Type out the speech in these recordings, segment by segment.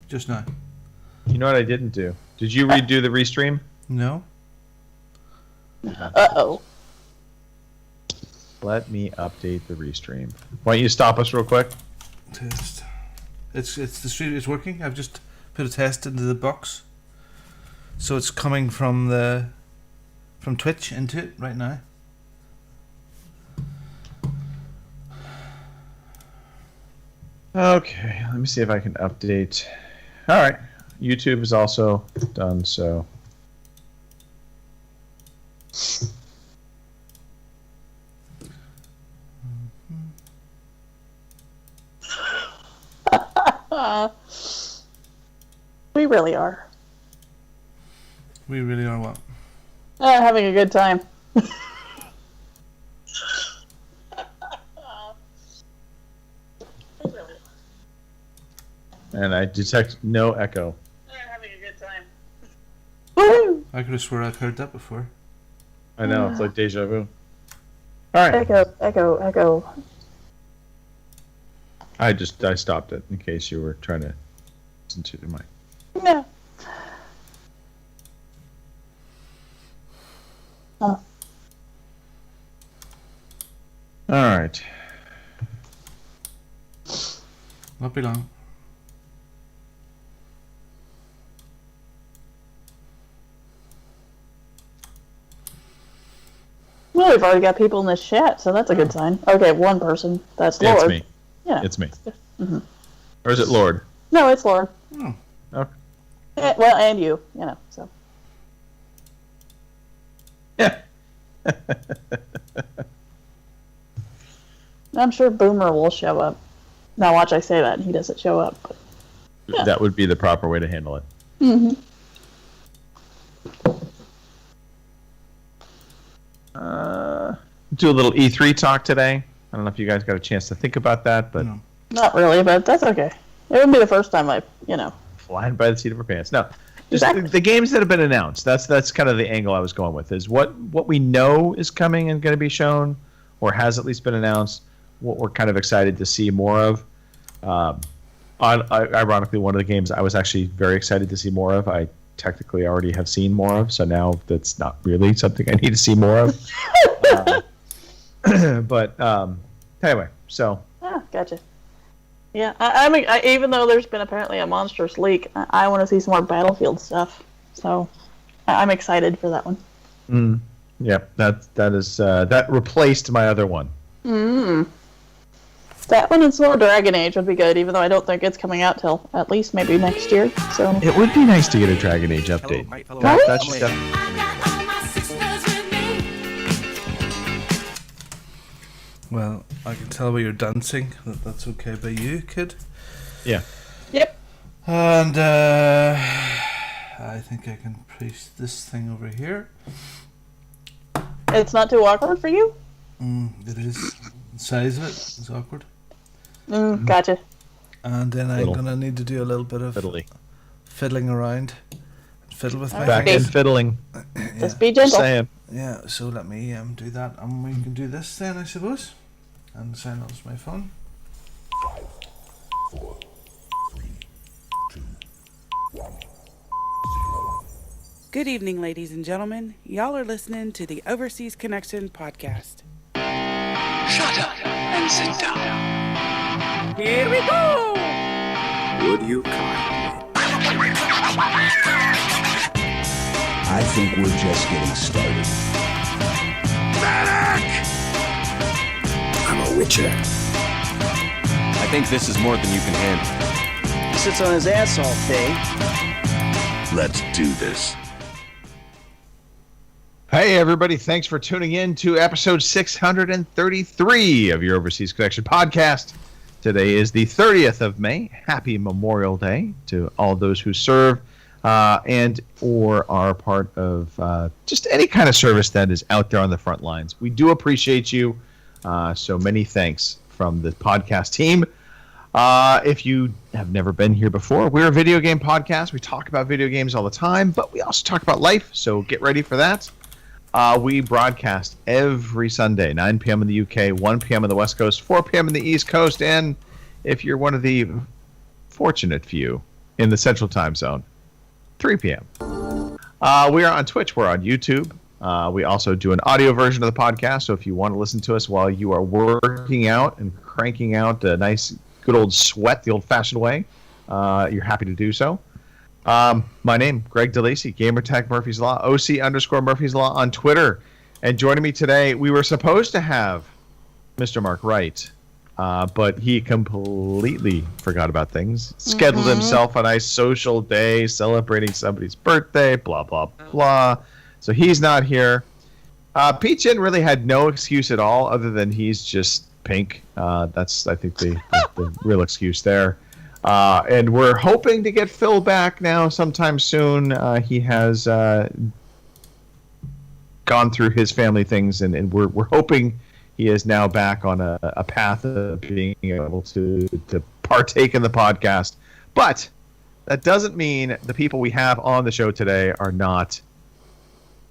just now. You know what I didn't do? Did you redo the restream? No. Uh-oh. Let me update the restream. Why don't you stop us real quick? Test. It's the stream is working. I've just put a test into the box, so it's coming from Twitch into it right now. Okay, let me see if I can update. All right, YouTube is also done. So. We really are. We really are what? Having a good time. And I detect no echo. Having a good time. Woo! I could have swore I've heard that before. I know, it's like deja vu. All right. Echo. I stopped it in case you were trying to listen to the mic. Yeah. Oh. All right. Not be long. Well, we've already got people in this chat, so that's a good sign. Okay, one person. That's Lord. It's me. Yeah. It's me. Mm-hmm. Or is it Lord? No, it's Lord. Oh. Okay. Well, and you know, so. Yeah. I'm sure Boomer will show up. Now watch I say that, and he doesn't show up. But, yeah. That would be the proper way to handle it. Mm-hmm. Do a little E3 talk today. I don't know if you guys got a chance to think about that, but No. Not really, but that's okay. It wouldn't be the first time flying by the seat of our pants. No, just Exactly. the games that have been announced. That's kind of the angle I was going with. Is what we know is coming and going to be shown, or has at least been announced. What we're kind of excited to see more of. Ironically, one of the games I was actually very excited to see more of. I technically already have seen more of, so now that's not really something I need to see more of. But anyway, so. Ah, gotcha. Yeah, I mean, even though there's been apparently a monstrous leak, I want to see some more Battlefield stuff. So, I'm excited for that one. Yeah, that replaced my other one. That one and some more Dragon Age would be good, even though I don't think it's coming out till at least maybe next year. So It would be nice to get a Dragon Age update. Hello, That's family. Well, I can tell by your dancing that that's okay by you, kid. Yeah. Yep. And I think I can place this thing over here. It's not too awkward for you? It is. The size of it is awkward. Gotcha. And then I'm Fiddle. gonna need to do a little bit of Fiddly. fiddling around. Fiddle with my Back Okay. and fingers. fiddling. Just be gentle. Saying. Yeah, so let me do that, and we can do this then, I suppose. And silence my phone. Good evening, ladies and gentlemen. Y'all are listening to the Overseas Connection podcast. Shut up and sit down. Here we go! Would you kindly? I think we're just getting started. Medic! I'm a witcher. I think this is more than you can handle. He sits on his ass all day. Let's do this. Hey, everybody. Thanks for tuning in to episode 633 of your Overseas Connection podcast. Today is the 30th of May. Happy Memorial Day to all those who serve and or are part of just any kind of service that is out there on the front lines. We do appreciate you. So many thanks from the podcast team. If you have never been here before, we're a video game podcast. We talk about video games all the time, but we also talk about life, so get ready for that. We broadcast every Sunday, 9 p.m. in the UK, 1 p.m. on the West Coast, 4 p.m. in the East Coast, and if you're one of the fortunate few in the Central Time Zone, 3 p.m. We are on Twitch. We're on YouTube. We also do an audio version of the podcast, so if you want to listen to us while you are working out and cranking out a nice, good old sweat the old-fashioned way, you're happy to do so. My name, Greg DeLacy, Gamertag Murphy's Law, OC_Murphy's Law on Twitter. And joining me today, we were supposed to have Mr. Mark Wright, but he completely forgot about things. Scheduled himself a nice social day celebrating somebody's birthday, blah, blah, blah. So he's not here. Pete Chin really had no excuse at all other than he's just pink. That's, I think, the real excuse there. And we're hoping to get Phil back now sometime soon. He has gone through his family things, and we're hoping he is now back on a path of being able to partake in the podcast. But that doesn't mean the people we have on the show today are not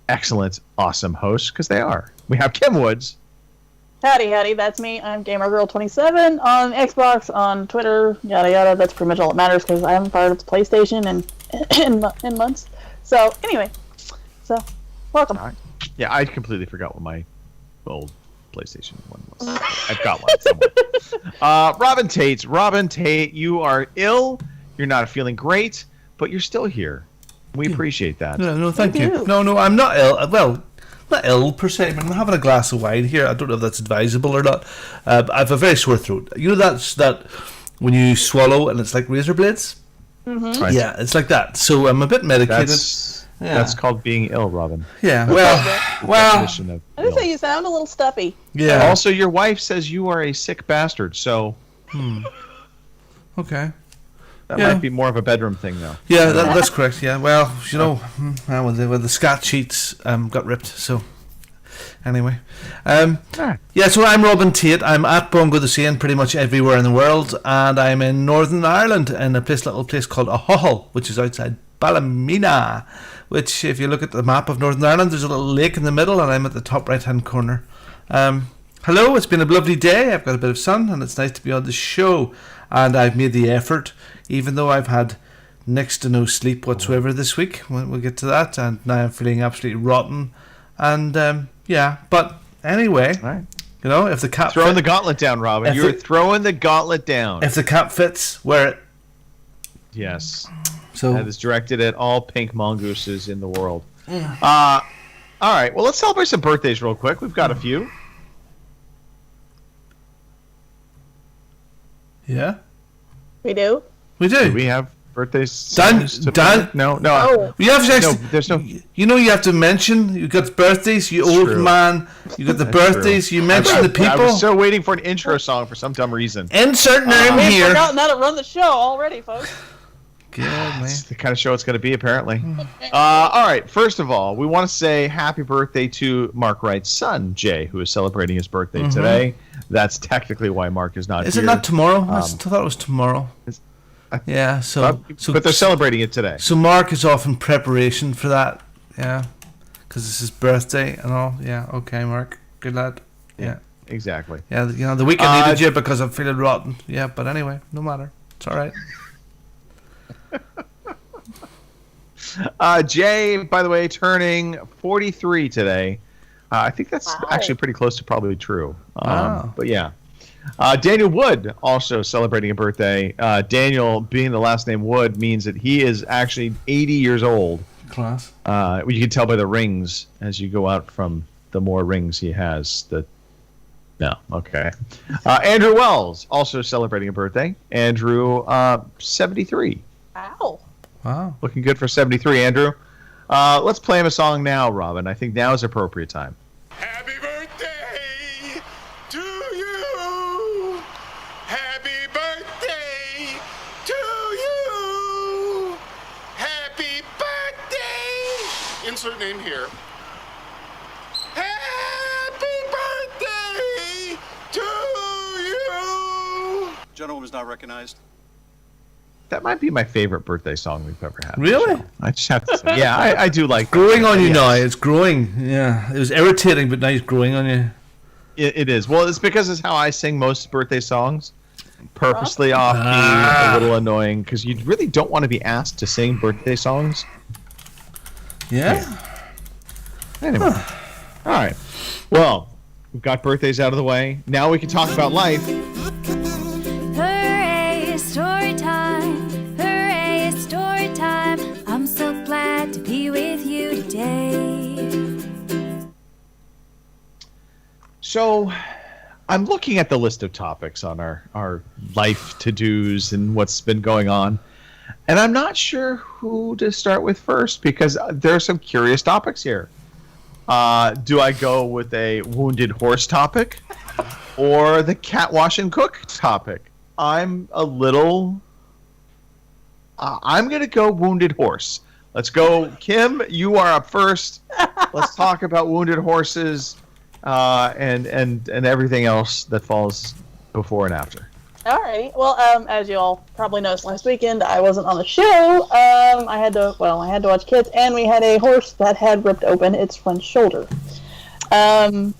excellent, awesome hosts, because they are. We have Kim Woods. Howdy, that's me. I'm GamerGirl27 on Xbox, on Twitter, yada yada. That's pretty much all that matters because I haven't fired up the PlayStation in months. So anyway, welcome. All right. Yeah, I completely forgot what my old PlayStation 1 was. I've got one somewhere. Robin Tate, you are ill. You're not feeling great, but you're still here. We appreciate that. No, thank you. No, I'm not ill. Well, not ill per se. I'm having a glass of wine here. I don't know if that's advisable or not. I have a very sore throat. You know that when you swallow and it's like razor blades? Mm-hmm. Right. Yeah, it's like that. So I'm a bit medicated. That's called being ill, Robin. Yeah, well. Definition of I would ill. say you sound a little stuffy. Yeah. Also, your wife says you are a sick bastard, so Okay. that Yeah. might be more of a bedroom thing, though. Yeah, that's correct. Yeah, well, you know, when the scat sheets got ripped. So, anyway, yeah. So I'm Robin Tate. I'm at Bongo the Saint pretty much everywhere in the world, and I'm in Northern Ireland in a little place called Ahull, which is outside Ballymena. Which, if you look at the map of Northern Ireland, there's a little lake in the middle, and I'm at the top right-hand corner. Hello, it's been a lovely day. I've got a bit of sun, and it's nice to be on the show. And I've made the effort, even though I've had next to no sleep whatsoever this week. We'll get to that. And now I'm feeling absolutely rotten. And, yeah. But anyway, All right. you know, if the cat Throwing the gauntlet down, Robin. You're throwing the gauntlet down. if the cat fits, wear it. Yes. So That is directed at all pink mongooses in the world. All right. Well, let's celebrate some birthdays real quick. We've got a few. yeah, We do. we do. Do we have birthdays? Dan- No. Oh, You have to No, actually, there's no. you know, you have to mention. You got birthdays, you It's old true. man. You got the That's birthdays. true. You mention the I people. was so waiting for an intro song for some dumb reason. Insert name we've here. forgotten how to run the show already, folks. God, man. It's the kind of show it's going to be, apparently. All right. First of all, we want to say happy birthday to Mark Wright's son, Jay, who is celebrating his birthday today. That's technically why Mark is not Is here. it not tomorrow? I thought it was tomorrow. Yeah, But they're celebrating it today. So Mark is off in preparation for that. Yeah, because it's his birthday and all. Yeah, okay, Mark, good lad. Yeah, Exactly. yeah. You know, the week I needed you because I'm feeling rotten. Yeah, but anyway, no matter. It's all right. Jay, by the way, turning 43 today. I think that's actually pretty close to probably true. Wow. But yeah. Daniel Wood also celebrating a birthday. Daniel, being the last name Wood, means that he is actually 80 years old. Class. You can tell by the rings as you go out from the more rings he has. No, okay. Andrew Wells also celebrating a birthday. Andrew, 73. Wow. Wow. Looking good for 73, Andrew. Let's play him a song now, Robin. I think now is appropriate time. Happy birthday to you. Happy birthday to you. Happy birthday. Insert name here. Happy birthday to you. Gentleman is not recognized. That might be my favorite birthday song we've ever had. Really? I just have to say. Yeah, I do like Growing that. on you Yes. now. It's growing. Yeah, it was irritating, but now it's growing on you. It is. Well, it's because it's how I sing most birthday songs. purposely off key, a little annoying, because you really don't want to be asked to sing birthday songs. Yeah. Anyway, all right. Well, we've got birthdays out of the way. Now we can talk about life. Hooray, it's story time. Hooray, it's story time. I'm so glad to be with you today. So, I'm looking at the list of topics on our life to-dos and what's been going on, and I'm not sure who to start with first because there are some curious topics here. Do I go with a wounded horse topic or the cat wash and cook topic? I'm going to go wounded horse. Let's go. Kim, you are up first. Let's talk about wounded horses and everything else that falls before and after. Alrighty. Well, as you all probably noticed last weekend, I wasn't on the show. I had to watch kids, and we had a horse that had ripped open its front shoulder. How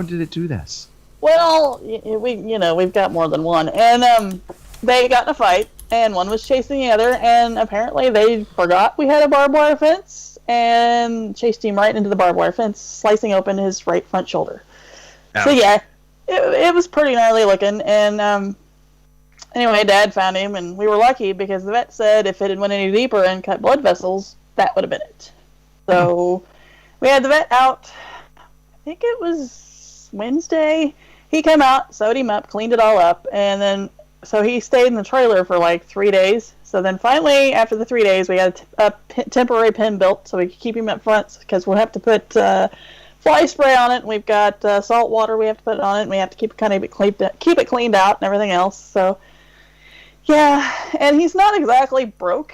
did it do this? Well, we've got more than one, and they got in a fight, and one was chasing the other, and apparently they forgot we had a barbed wire fence, and chased him right into the barbed wire fence, slicing open his right front shoulder. Ouch. So yeah. It was pretty gnarly looking, and anyway, Dad found him, and we were lucky because the vet said if it had went any deeper and cut blood vessels, that would have been it. So we had the vet out, I think it was Wednesday. He came out, sewed him up, cleaned it all up, and then so he stayed in the trailer for like 3 days. So then finally, after the 3 days, we got a temporary pen built so we could keep him up front because we'll have to put fly spray on it, and we've got salt water we have to put on it, and we have to keep it cleaned out and everything else. So, yeah, and he's not exactly broke,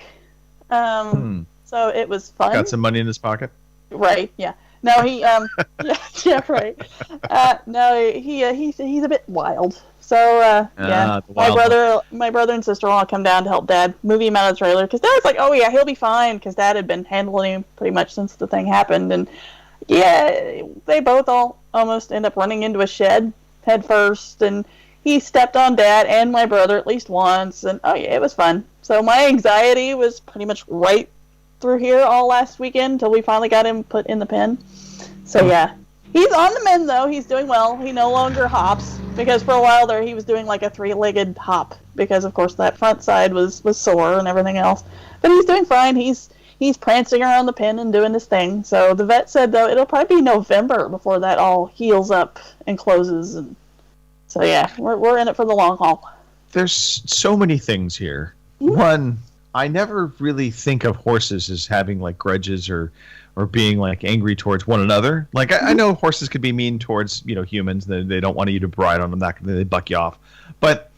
so it was fun. Got some money in his pocket? Right, yeah. No, he, yeah, right. No, he's a bit wild. So, yeah, my brother and sister-in-law come down to help Dad move him out of the trailer, because Dad's like, oh yeah, he'll be fine, because Dad had been handling him pretty much since the thing happened, and yeah, they both almost end up running into a shed head first, and he stepped on Dad and my brother at least once, and oh yeah, it was fun. So my anxiety was pretty much right through here all last weekend until we finally got him put in the pen. So yeah, he's on the mend though. He's doing well. He no longer hops because for a while there he was doing like a 3-legged hop because of course that front side was sore and everything else. But he's doing fine. He's prancing around the pen and doing his thing. So the vet said, though, it'll probably be November before that all heals up and closes. And so, yeah, we're in it for the long haul. There's so many things here. Mm-hmm. One, I never really think of horses as having, like, grudges or being, like, angry towards one another. Like, I know horses could be mean towards, humans. They don't want you to ride on them. They buck you off. But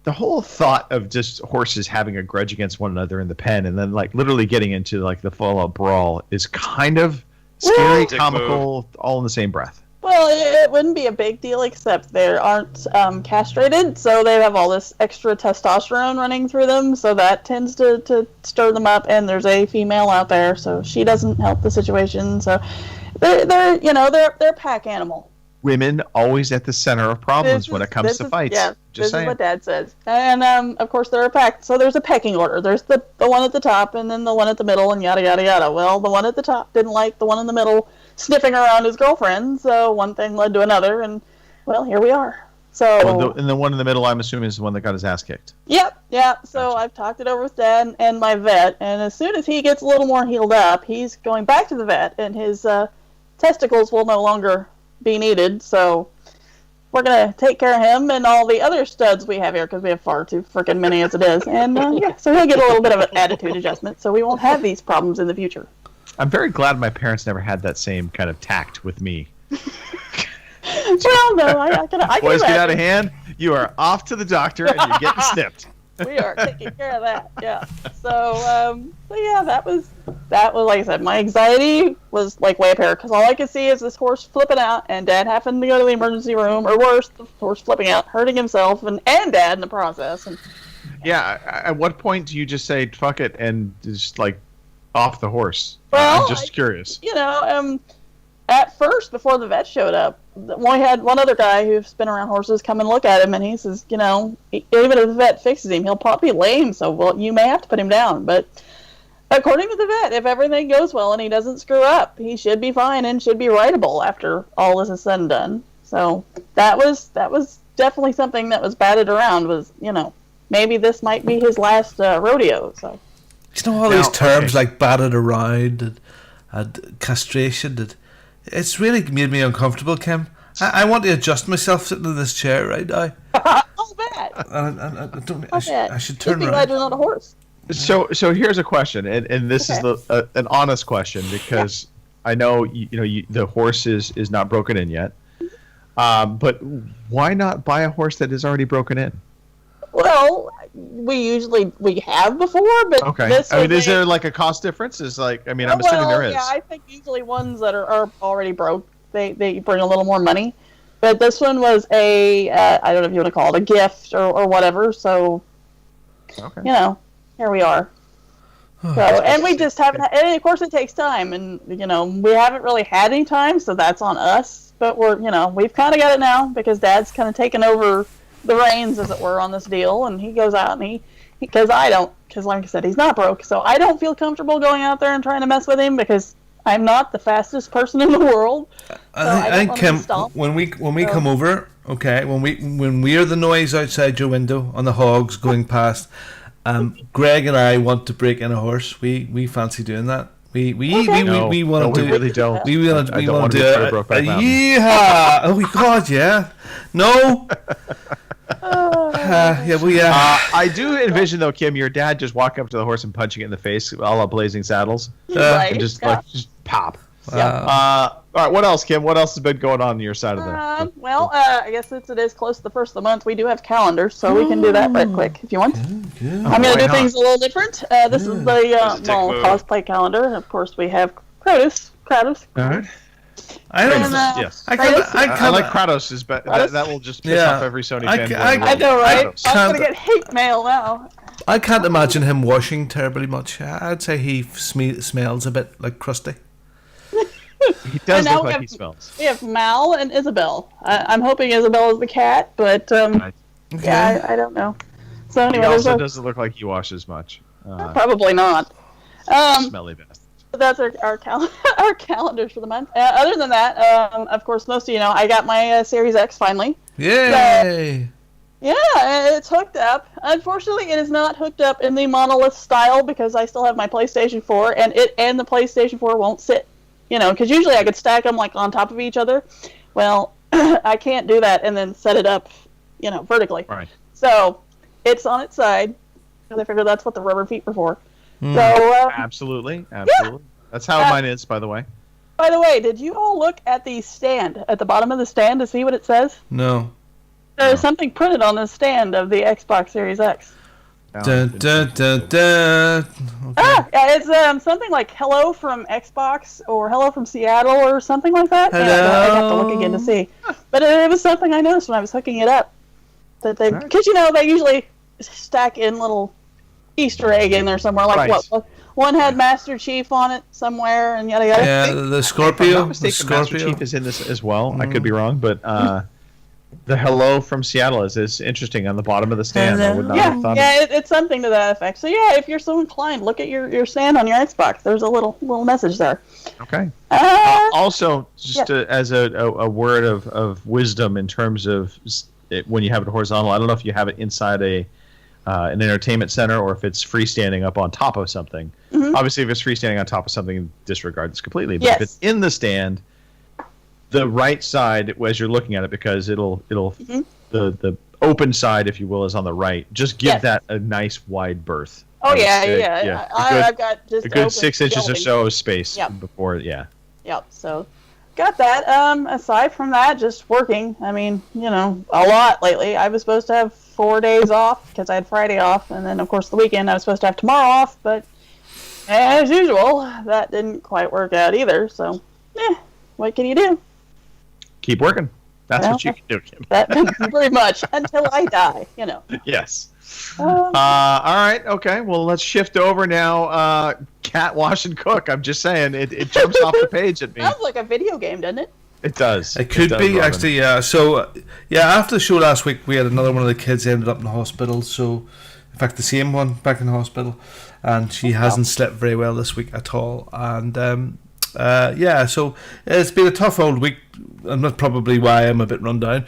the whole thought of just horses having a grudge against one another in the pen and then like literally getting into like the full-out brawl is kind of scary, comical, all in the same breath. Well, it wouldn't be a big deal except they aren't castrated, so they have all this extra testosterone running through them, so that tends to stir them up, and there's a female out there, so she doesn't help the situation, so they're a pack animal. Women always at the center of problems when it comes to fights. Yeah, this is what Dad says. And, of course, they're a pack. So there's a pecking order. There's the one at the top and then the one at the middle and yada, yada, yada. Well, the one at the top didn't like the one in the middle sniffing around his girlfriend. So one thing led to another. And, well, here we are. So, and the one in the middle, I'm assuming, is the one that got his ass kicked. Yep. So I've talked it over with Dad and my vet. And as soon as he gets a little more healed up, he's going back to the vet. And his testicles will no longer be needed, so we're gonna take care of him and all the other studs we have here because we have far too freaking many as it is, and yeah, so he'll get a little bit of an attitude adjustment, so we won't have these problems in the future. I'm very glad my parents never had that same kind of tact with me. Well, no, I can boys get out of hand. You are off to the doctor and you're getting snipped. We are taking care of that, yeah. So yeah, that was like I said, my anxiety was like way up here because all I could see is this horse flipping out and Dad having to go to the emergency room, or worse, the horse flipping out, hurting himself and Dad in the process. And yeah, at what point do you just say fuck it and just like off the horse? Well, I'm just curious. At first, before the vet showed up, we had one other guy who's been around horses come and look at him, and he says, even if the vet fixes him, he'll probably be lame, so you may have to put him down. But according to the vet, if everything goes well and he doesn't screw up, he should be fine and should be rideable after all this is said and done. So that was definitely something that was batted around. Was maybe this might be his last rodeo. So all these terms like batted around and castration. It's really made me uncomfortable, Kim. I want to adjust myself sitting in this chair right now. I'll bet. I should turn around. Glad you're not a horse. So here's a question, and this is an honest question, because I know the horse is not broken in yet. But why not buy a horse that is already broken in? Well, we have before, but okay. Is there like a cost difference? I'm assuming there is. Yeah, I think usually ones that are already broke, they bring a little more money. But this one was I don't know if you want to call it a gift or whatever. So, here we are. And we just haven't. And of course, it takes time, and we haven't really had any time, so that's on us. But we've kind of got it now because Dad's kind of taken over the reins, as it were, on this deal, and he goes out and because like I said, he's not broke, so I don't feel comfortable going out there and trying to mess with him because I'm not the fastest person in the world. I think Kim, when we come over, okay, when we hear the noise outside your window on the hogs going past, Greg and I want to break in a horse. We fancy doing that. We want to. We really don't. We want to do it. Yeah. Oh my God, yeah. No. I do envision though, Kim, your dad just walking up to the horse and punching it in the face, a la Blazing Saddles, and just pop. Wow. All right, what else, Kim? What else has been going on your side of the? I guess since it is close to the first of the month, we do have calendars, so we can do that right quick if you want. Good. I'm going to do things a little different. This is the cosplay calendar. Of course, we have Kratos. All right. I don't. Yes. I like Kratos. That will just piss off every Sony fan. I know, right? I'm going to get hate mail now. I can't imagine him washing terribly much. I'd say he smells a bit like crusty. He does look like he smells. We have Mal and Isabel. I'm hoping Isabel is the cat, but I don't know. So anyway, he also doesn't look like he washes much. Probably not. Smelly bastard. That's our calendars for the month. Other than that, of course, most of I got my Series X finally. Yay! It's hooked up. Unfortunately, it is not hooked up in the monolith style because I still have my PlayStation 4, and the PlayStation 4 won't sit. Because usually I could stack them like on top of each other. Well, I can't do that and then set it up, vertically. Right. So it's on its side because I figured that's what the rubber feet were for. So absolutely. Yeah. That's how mine is, by the way. By the way, did you all look at the stand at the bottom of the stand to see what it says? No. There's something printed on the stand of the Xbox Series X. Dun, dun, dun, dun. Okay. It's something like "Hello from Xbox" or "Hello from Seattle" or something like that. Hello. Yeah, I have to look again to see. But it was something I noticed when I was hooking it up. That because they usually stack in little Easter egg in there somewhere. Like what? One had Master Chief on it somewhere, and yada yada. Yeah, the Scorpio. If I'm not mistaken, Master Chief is in this as well. I could be wrong, but. The "Hello from Seattle" is interesting on the bottom of the stand. I would not have thought it's something to that effect. So if you're so inclined, look at your stand on your Xbox. There's a little message there. Okay. Also, just as a word of wisdom in terms of when you have it horizontal, I don't know if you have it inside an entertainment center or if it's freestanding up on top of something. Mm-hmm. Obviously, if it's freestanding on top of something, disregard this completely. But if it's in the stand, the right side as you're looking at it, because it'll the open side, if you will, is on the right. Just give that a nice wide berth. Oh yeah. I've got just a good 6 inches or so of space before. Yep. So got that. Aside from that, just working. I mean, a lot lately. I was supposed to have 4 days off because I had Friday off, and then of course the weekend I was supposed to have tomorrow off, but as usual, that didn't quite work out either. So, what can you do? Keep working. That's what you can do, Kim. Pretty much until I die, Yes. All right. Okay. Well, let's shift over now. Cat wash and cook. I'm just saying, it jumps off the page at me. Sounds like a video game, doesn't it? It does. It could be, Robin. actually, yeah. So, yeah, after the show last week, we had another one of the kids ended up in the hospital. So, in fact, the same one back in the hospital. And she hasn't slept very well this week at all. And, yeah, so it's been a tough old week. And that's probably why I'm a bit run down.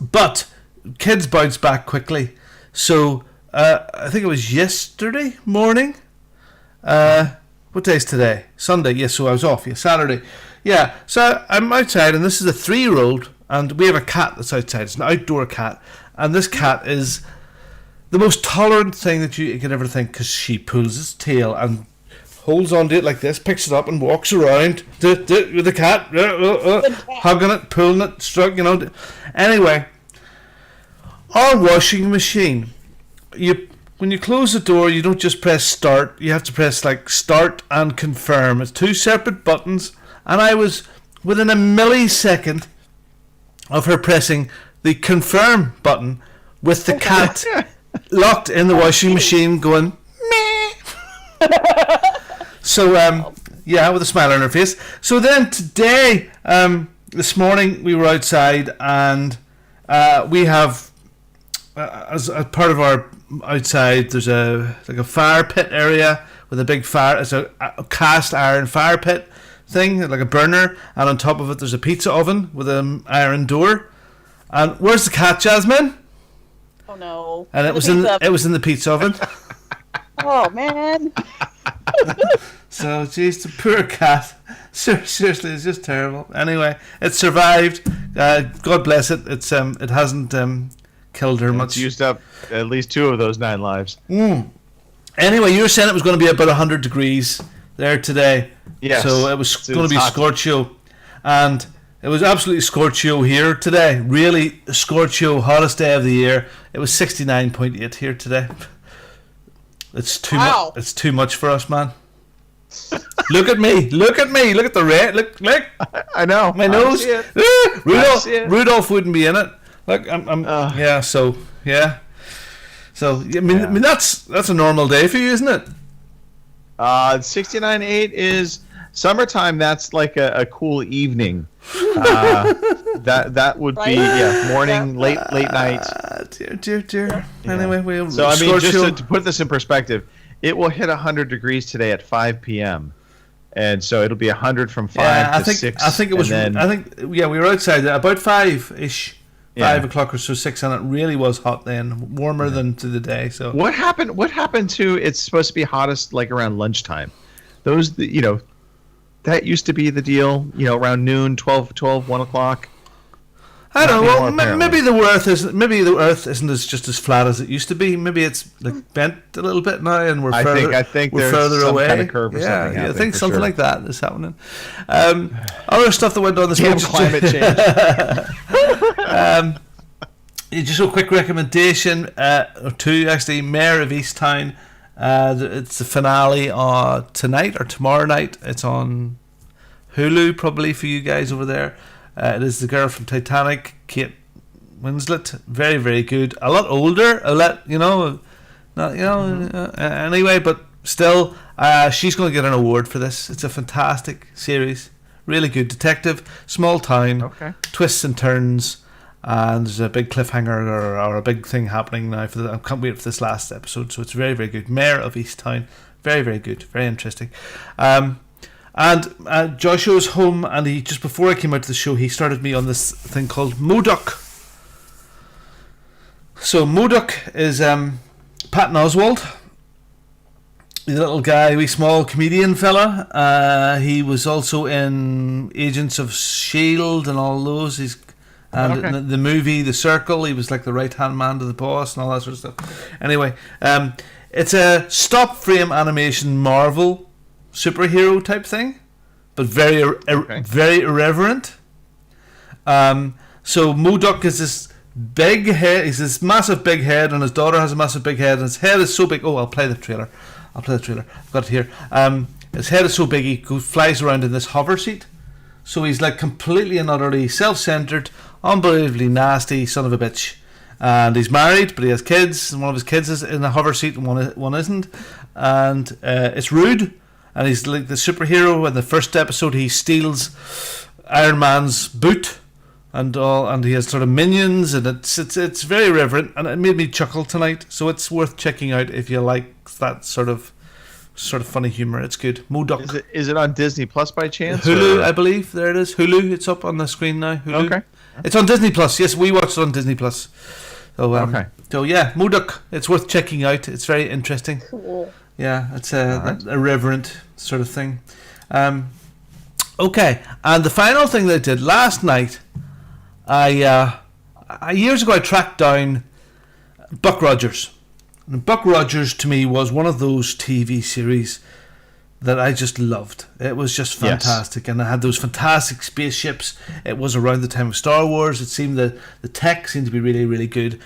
But kids bounce back quickly. So, I think it was yesterday morning. What day is today? Sunday. Yes, so I was off. Yeah, Saturday. Yeah, so I'm outside, and this is a 3-year-old, and we have a cat that's outside. It's an outdoor cat, and this cat is the most tolerant thing that you could ever think, because she pulls its tail and holds onto it like this, picks it up, and walks around with the cat, hugging it, pulling it, stroking, Anyway, our washing machine, when you close the door, you don't just press start. You have to press start and confirm. It's 2 separate buttons. And I was within a millisecond of her pressing the confirm button with the cat locked in the washing machine going meh. So yeah, with a smile on her face. So then today, this morning we were outside, and we have as part of our outside, there's a fire pit area with a big fire. It's a cast iron fire pit thing, like a burner, and on top of it there's a pizza oven with an iron door. And where's the cat, Jasmine? Oh no! And it was in the pizza oven. Oh man! So, geez, the poor cat. Seriously, it's just terrible. Anyway, it survived. God bless it. It hasn't killed her much. It's used up at least 2 of those 9 lives. Anyway, you were saying it was going to be about 100 degrees there today. Yes. So it was going to be hot. scorchio. And it was absolutely scorchio here today. Really scorchio, hottest day of the year. It was 69.8 here today. It's too much. It's too much for us, man. Look at me. Look at me. Look at the red. Look. I know. My nose. Rudolph wouldn't be in it. Look, yeah. So yeah. So I mean that's a normal day for you, isn't it? 69.8 is summertime. That's like a cool evening. That would be morning, late night. Dear. Anyway, so I mean, just to put this in perspective, it will hit 100 degrees today at 5 p.m. And so it'll be 100 from 5 to 6. I think it was. We were outside at about 5-ish. 5 o'clock or so, 6, and it really was hot then, warmer than to the day. So what happened to? It's supposed to be hottest like around lunchtime. Those, that used to be the deal. Around noon, 12, 1 o'clock. I don't know. Well, maybe the Earth isn't just as flat as it used to be. Maybe it's bent a little bit now, and we're further. I think we're there's further some away. kind of curve or something. I think something like that is happening. Other stuff that went on this week. Climate change. Just a quick recommendation, or 2 actually. Mayor of Easttown. It's the finale tonight or tomorrow night. It's on Hulu probably for you guys over there. It is the girl from Titanic, Kate Winslet. Very, very good. A lot older. Anyway, but still, she's going to get an award for this. It's a fantastic series. Really good detective, small town, twists and turns, and there's a big cliffhanger or a big thing happening now. I can't wait for this last episode. So it's very, very good. Mayor of Easttown. Very, very good. Very interesting. And Joshua's home, and he just before I came out to the show, he started me on this thing called Modoc. So Modoc is Patton Oswalt, the little guy, wee small comedian fella. He was also in Agents of S.H.I.E.L.D. and all those. The movie The Circle, he was like the right hand man to the boss and all that sort of stuff. Anyway, it's a stop frame animation Marvel superhero type thing, but very irreverent. So Modoc is this big head. He's this massive big head, and his daughter has a massive big head, and his head is so big. Oh, I'll play the trailer. I've got it here. His head is so big he flies around in this hover seat. So he's like completely and utterly self-centered, unbelievably nasty son of a bitch. And he's married, but he has kids, and one of his kids is in a hover seat and one isn't. And it's rude. And he's like the superhero. In the first episode, he steals Iron Man's boot and all, and he has sort of minions, and it's very irreverent, and it made me chuckle tonight. So it's worth checking out if you like that sort of funny humor. It's good. MODOK. Is it on Disney Plus by chance? Hulu, I believe. There it is. Hulu. It's up on the screen now. Hulu. Okay. It's on Disney Plus. Yes, we watched it on Disney Plus. So, okay. So yeah, MODOK. It's worth checking out. It's very interesting. Cool. Yeah, it's a irreverent sort of thing. Okay, and the final thing that I did last night, years ago I tracked down Buck Rogers. And Buck Rogers to me was one of those TV series that I just loved. It was just fantastic, and it had those fantastic spaceships. It was around the time of Star Wars. It seemed that the tech seemed to be really, really good.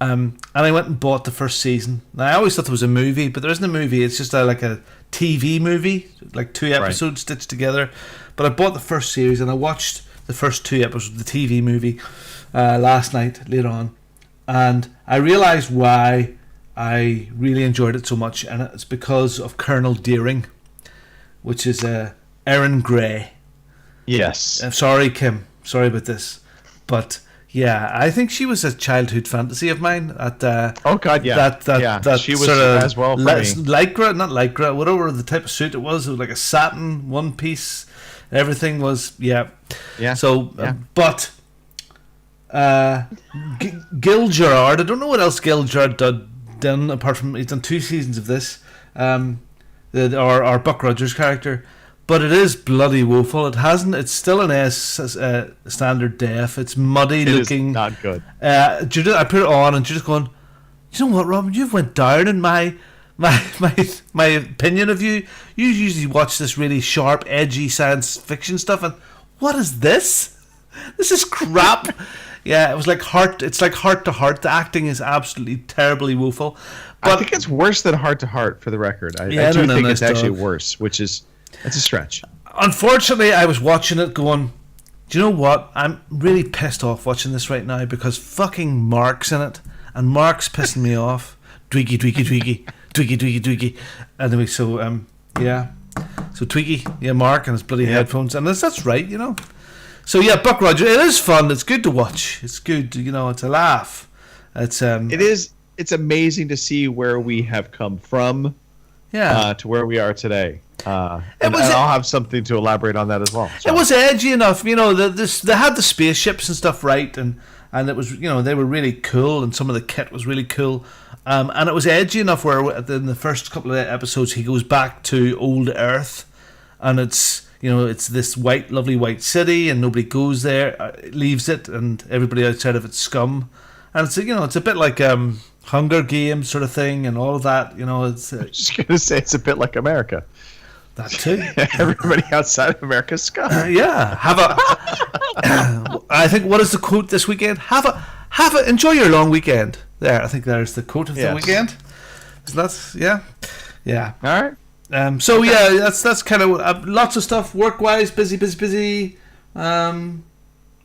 And I went and bought the first season. Now, I always thought there was a movie, but there isn't a movie. It's just like a TV movie, like 2 episodes stitched together. But I bought the first series, and I watched the first 2 episodes of the TV movie last night, later on. And I realised why I really enjoyed it so much, and it's because of Colonel Deering, which is Erin Gray. Yes. I'm sorry, Kim. Sorry about this. But yeah, I think she was a childhood fantasy of mine. Oh God, yeah. That she was sort of as well for me. Lycra, not Lycra, whatever the type of suit it was like a satin one piece. Everything was yeah. So, but Gil Gerard, I don't know what else Gil Gerard done apart from he's done 2 seasons of this. Our Buck Rogers character. But it is bloody woeful. It's still an standard def. It's muddy looking. Is not good. Judith, I put it on, and Judith going, you know what, Robin? You've went down in my opinion of you. You usually watch this really sharp, edgy science fiction stuff, and what is this? This is crap. Yeah, it was like Heart. It's like Heart to Heart. The acting is absolutely terribly woeful. But I think it's worse than Heart to Heart for the record. I do think it's actually worse, which is. It's a stretch. Unfortunately, I was watching it going, do you know what? I'm really pissed off watching this right now because fucking Mark's in it. And Mark's pissing me off. Tweaky. Anyway, so, yeah. So Tweaky, Mark and his bloody headphones. And that's right, you know. So, yeah, Buck Rogers, it is fun. It's good to watch. It's good, you know, it's a laugh. It's It's amazing to see where we have come from to where we are today. And I'll have something to elaborate on that as well. It was edgy enough, you know. They had the spaceships and stuff right, and it was, you know, they were really cool, and some of the kit was really cool, and it was edgy enough where in the first couple of episodes he goes back to old Earth, and it's, you know, it's this lovely white city, and nobody goes there, leaves it, and everybody outside of it's scum, and it's, you know, it's a bit like Hunger Games sort of thing, and all of that, you know. It's I'm just gonna say it's a bit like America. That too. Everybody outside of America is scum. I think, what is the quote this weekend? Enjoy your long weekend. There, I think there's the quote of the weekend. So that's yeah. All right. So yeah, that's kind of lots of stuff work wise. Busy. Did I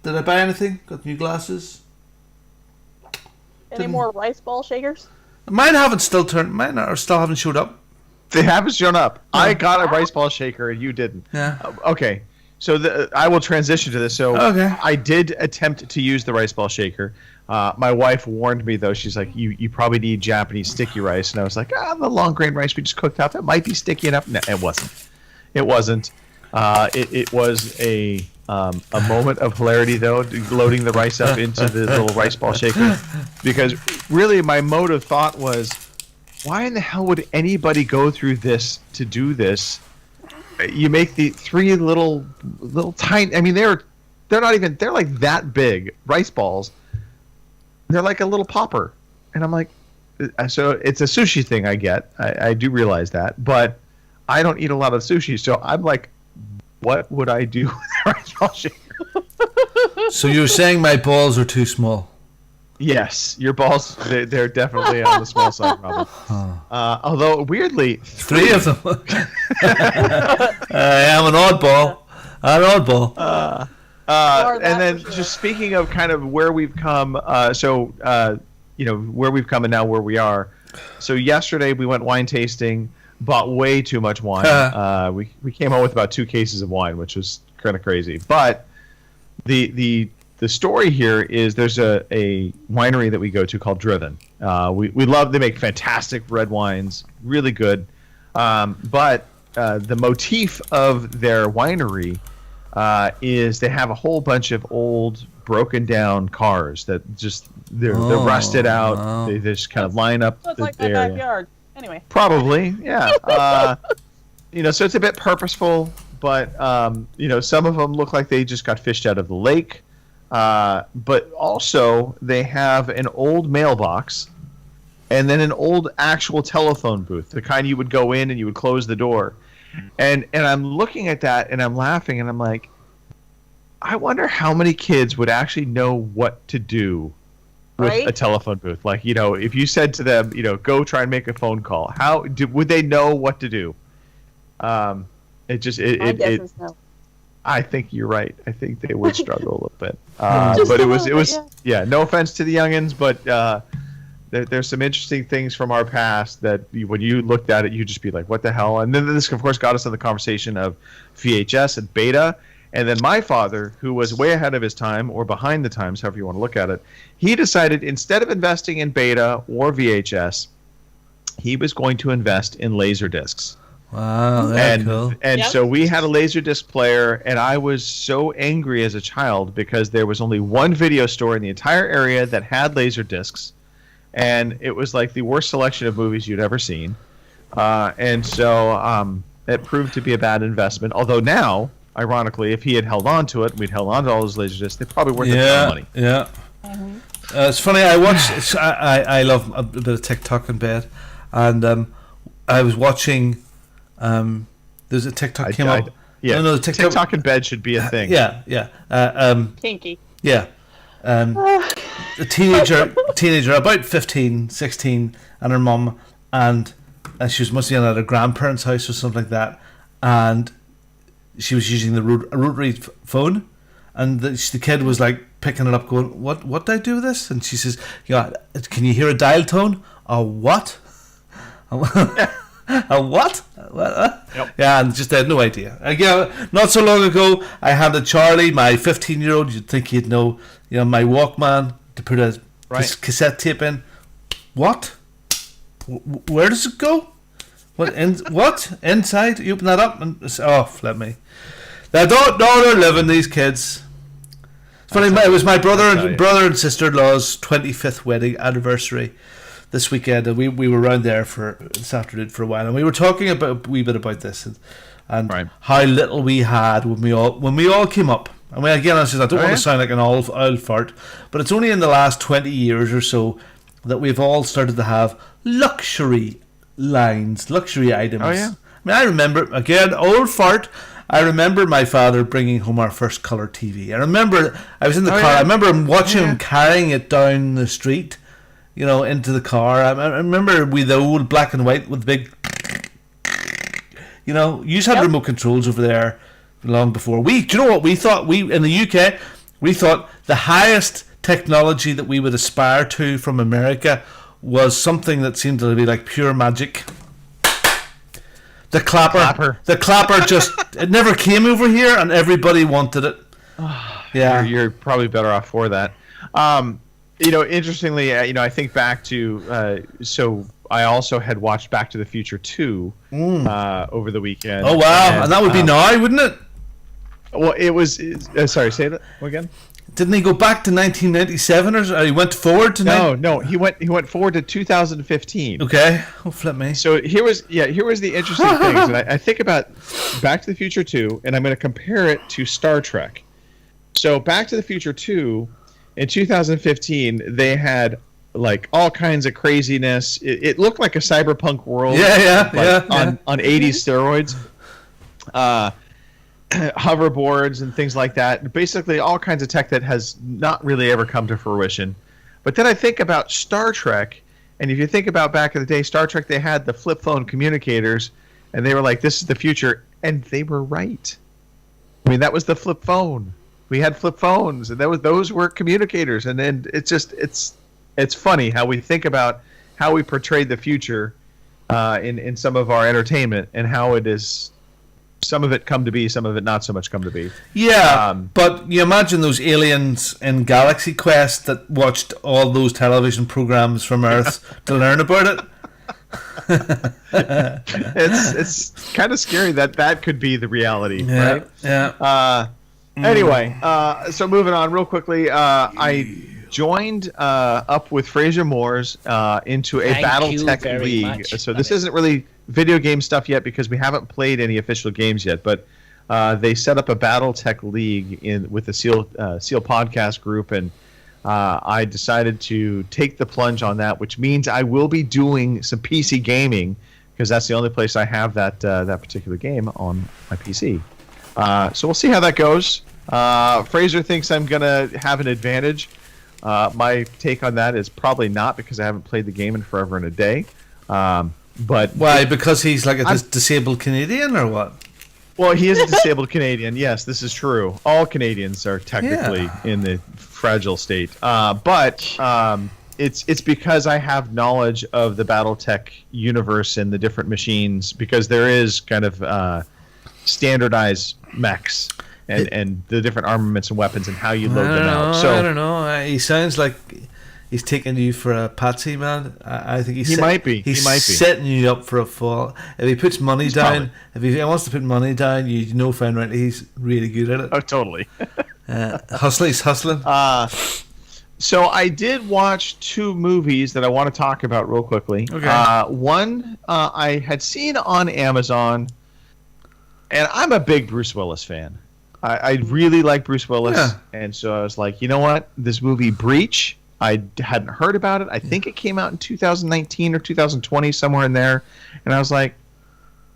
buy anything? Got new glasses. Any more rice ball shakers? Mine still haven't showed up. They haven't shown up. I got a rice ball shaker and you didn't. Yeah. Okay. So I will transition to this. So I did attempt to use the rice ball shaker. My wife warned me, though. She's like, you probably need Japanese sticky rice. And I was like, the long grain rice we just cooked up, that might be sticky enough. No, it wasn't. It wasn't. It was a moment of hilarity, though, loading the rice up into the little rice ball shaker. Because really my mode of thought was, why in the hell would anybody go through this to do this? You make the 3 little tiny. I mean, they're not even. They're like that big rice balls. They're like a little popper, and I'm like, so it's a sushi thing. I get. I do realize that, but I don't eat a lot of sushi, so I'm like, what would I do with a rice ball shaker? So you're saying my balls are too small? Yes, your balls, they're definitely on the small side, Robin. Although, weirdly... 3 of them. I am an oddball. And then, just speaking of kind of where we've come, you know, where we've come and now where we are. So yesterday we went wine tasting, bought way too much wine. We came home with about 2 cases of wine, which was kind of crazy. But the story here is there's a winery that we go to called Driven. We love. They make fantastic red wines, really good. But the motif of their winery is they have a whole bunch of old, broken down cars that just they're rusted out. Wow. They just kind of line up That's the like my area. backyard. Anyway. Probably, yeah. So it's a bit purposeful, but some of them look like they just got fished out of the lake. But also they have an old mailbox and then an old actual telephone booth, the kind you would go in and you would close the door. And I'm looking at that and I'm laughing and I'm like, I wonder how many kids would actually know what to do with a telephone booth. Like, if you said to them, go try and make a phone call, would they know what to do? My guess is no. I think you're right. I think they would struggle a little bit. But it was no offense to the youngins, but there's some interesting things from our past that when you looked at it, you'd just be like, what the hell? And then this, of course, got us in the conversation of VHS and beta. And then my father, who was way ahead of his time, or behind the times, however you want to look at it, he decided instead of investing in beta or VHS, he was going to invest in laser discs. Wow, that's cool. And so we had a Laserdisc player, and I was so angry as a child because there was only one video store in the entire area that had Laserdiscs, and it was like the worst selection of movies you'd ever seen. And so it proved to be a bad investment. Although now, ironically, if he had held on to it, and we'd held on to all those Laserdiscs, they're probably worth a ton of money. Yeah. It's funny. I watch. I love a bit of TikTok in bed, and I was watching. There's a TikTok came up. Yeah, no, TikTok in bed should be a thing. Yeah. Kinky. Yeah. A teenager about 15, 16, and her mum, and she was mostly at her grandparents' house or something like that, and she was using the rotary phone, and the kid was like picking it up, going, "What do I do with this?" And she says, "Yeah, can you hear a dial tone? A what? A what? Yep. Yeah, and just had no idea. Again, not so long ago, I handed Charlie, my 15-year-old, you'd think he'd know, my Walkman to put a cassette tape in. What? Where does it go? What? Inside? You open that up and let me. They don't know they're living, these kids. It's funny. It was my brother and sister-in-law's 25th wedding anniversary this weekend, and we were around there for this afternoon for a while, and we were talking a wee bit about this and how little we had when we all came up. I mean, again, I don't want to sound like an old fart, but it's only in the last 20 years or so that we've all started to have luxury lines, luxury items. Oh yeah. I mean, I remember, again, old fart. I remember my father bringing home our first colour TV. I remember I was in the car. Yeah. I remember watching him carrying it down the street. Into the car. I remember the old black and white with big. You just had remote controls over there long before. Do you know what we thought? We in the UK, we thought the highest technology that we would aspire to from America was something that seemed to be like pure magic. The clapper. The clapper just it never came over here, and everybody wanted it. Yeah, you're probably better off for that. Interestingly, I think back to so I also had watched Back to the Future 2 over the weekend. Oh wow, and that would be now, wouldn't it? Well, it was. Sorry, say that again. Didn't he go back to 1997 or he went forward to? No, he went forward to 2015. Okay, flip me. So here was the interesting things, and I think about Back to the Future 2, and I'm going to compare it to Star Trek. So Back to the Future 2. In 2015, they had like all kinds of craziness. It looked like a cyberpunk world. On 80s steroids, hoverboards and things like that. Basically, all kinds of tech that has not really ever come to fruition. But then I think about Star Trek, and if you think about back in the day, Star Trek, they had the flip phone communicators, and they were like, "This is the future," and they were right. I mean, that was the flip phone. We had flip phones, and those were communicators. And then it's funny how we think about how we portrayed the future in some of our entertainment, and how it is some of it come to be, some of it not so much come to be. Yeah, but you imagine those aliens in Galaxy Quest that watched all those television programs from Earth to learn about it. It's kind of scary that could be the reality, right? Yeah. Anyway, so moving on real quickly, I joined up with Fraser Moores into a BattleTech League. So this isn't really video game stuff yet because we haven't played any official games yet, but they set up a BattleTech League with the Seal podcast group, and I decided to take the plunge on that, which means I will be doing some PC gaming because that's the only place I have that particular game on my PC. So we'll see how that goes. Fraser thinks I'm going to have an advantage. My take on that is probably not because I haven't played the game in forever and a day. But why? Because he's like a disabled Canadian or what? Well, he is a disabled Canadian. Yes, this is true. All Canadians are technically in the fragile state. But it's because I have knowledge of the BattleTech universe and the different machines, because there is kind of standardized mechs and the different armaments and weapons and how you load them out. So I don't know. He sounds like he's taking you for a patsy, man. I think he might be. He's he might be setting you up for a fall. If he puts money down, if he wants to put money down, you know, fine, right? He's really good at it. Oh, totally. He's hustling. So I did watch 2 movies that I want to talk about real quickly. Okay. One I had seen on Amazon, and I'm a big Bruce Willis fan. I really like Bruce Willis, and so I was like, you know what? This movie Breach, I hadn't heard about it. I think it came out in 2019 or 2020, somewhere in there, and I was like,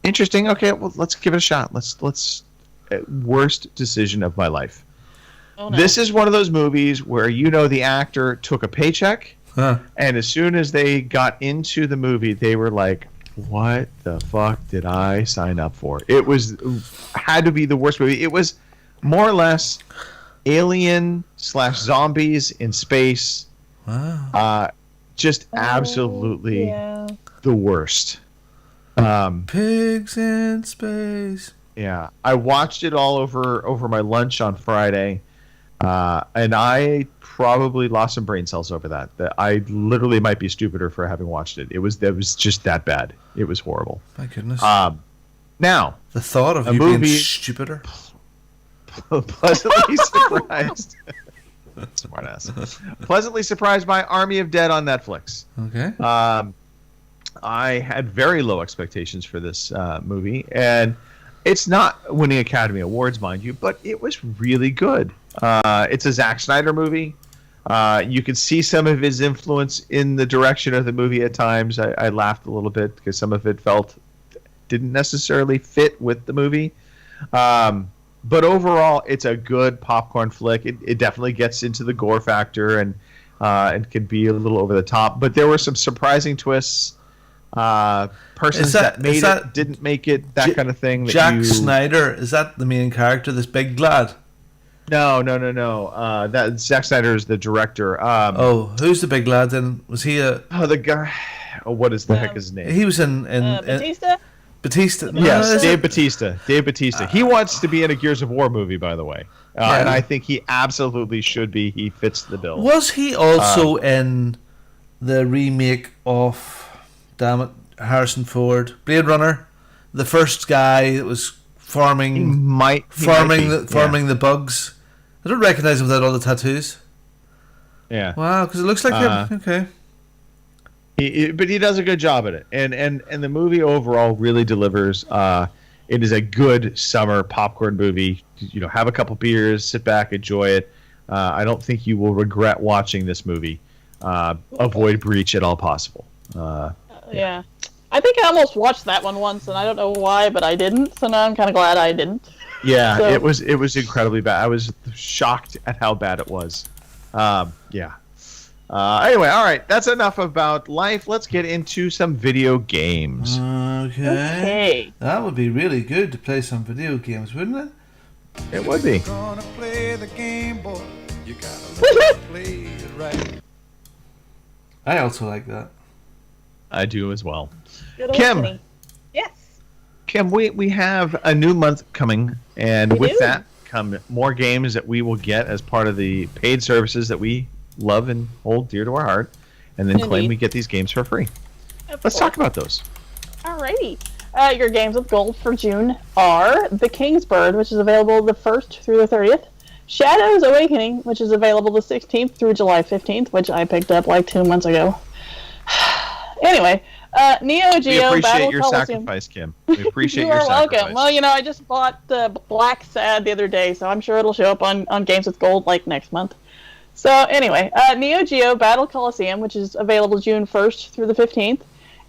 interesting. Okay, well, let's give it a shot. Let's worst decision of my life. Oh, no. This is one of those movies where the actor took a paycheck, and as soon as they got into the movie, they were like, what the fuck did I sign up for? It had to be the worst movie. It was more or less alien/zombies in space. Wow. Just absolutely the worst. Pigs in space. Yeah. I watched it all over my lunch on Friday, and I probably lost some brain cells over that. I literally might be stupider for having watched it. It was just that bad. It was horrible. My goodness. Now, the thought of you being stupider. Pleasantly surprised. Smartass. Pleasantly surprised by Army of Dead on Netflix. Okay. I had very low expectations for this movie, and it's not winning Academy Awards, mind you, but it was really good. It's a Zack Snyder movie. You could see some of his influence in the direction of the movie at times. I laughed a little bit because some of it didn't necessarily fit with the movie. But overall, it's a good popcorn flick. It definitely gets into the gore factor and can be a little over the top. But there were some surprising twists. Persons that made it didn't make it, that kind of thing. Jack Snyder, is that the main character, this big lad? No. That Zack Snyder is the director. Who's the big lad then? Was he the guy? What is the heck his name? He was in Batista? Batista. Yes, Dave Batista. Dave Batista. He wants to be in a Gears of War movie, by the way. And I think he absolutely should be. He fits the bill. Was he also in the remake of, Harrison Ford, Blade Runner? The first guy that was farming the bugs. I don't recognize him without all the tattoos. Yeah. Wow, because it looks like him. Okay. But he does a good job at it, and the movie overall really delivers. It is a good summer popcorn movie. Have a couple beers, sit back, enjoy it. I don't think you will regret watching this movie. Avoid Breach at all possible. Yeah. I think I almost watched that one once, and I don't know why, but I didn't. So now I'm kind of glad I didn't. Yeah, so. It was incredibly bad. I was shocked at how bad it was. Yeah. Anyway, all right. That's enough about life. Let's get into some video games. Okay. That would be really good to play some video games, wouldn't it? It would be. Gonna play the game, boy. You gotta play it right. I also like that. I do as well. Good old Kim. Kenny. Yes. Kim, we have a new month coming, and We with do. that come more games that we will get as part of the paid services that we love and hold dear to our heart, and then claim Indeed. we get these games for free. Let's talk about those. Alrighty. Your games with gold for June are The King's Bird, which is available the 1st through the 30th. Shadows Awakening, which is available the 16th through July 15th, which I picked up like 2 months ago. Anyway, Neo We Geo appreciate Battle your Coliseum. sacrifice, Kim. We appreciate You your are sacrifice. welcome. Well, I just bought Black Sad the other day, so I'm sure it'll show up on Games with Gold like next month. So anyway, Neo Geo Battle Coliseum, which is available June 1st through the 15th.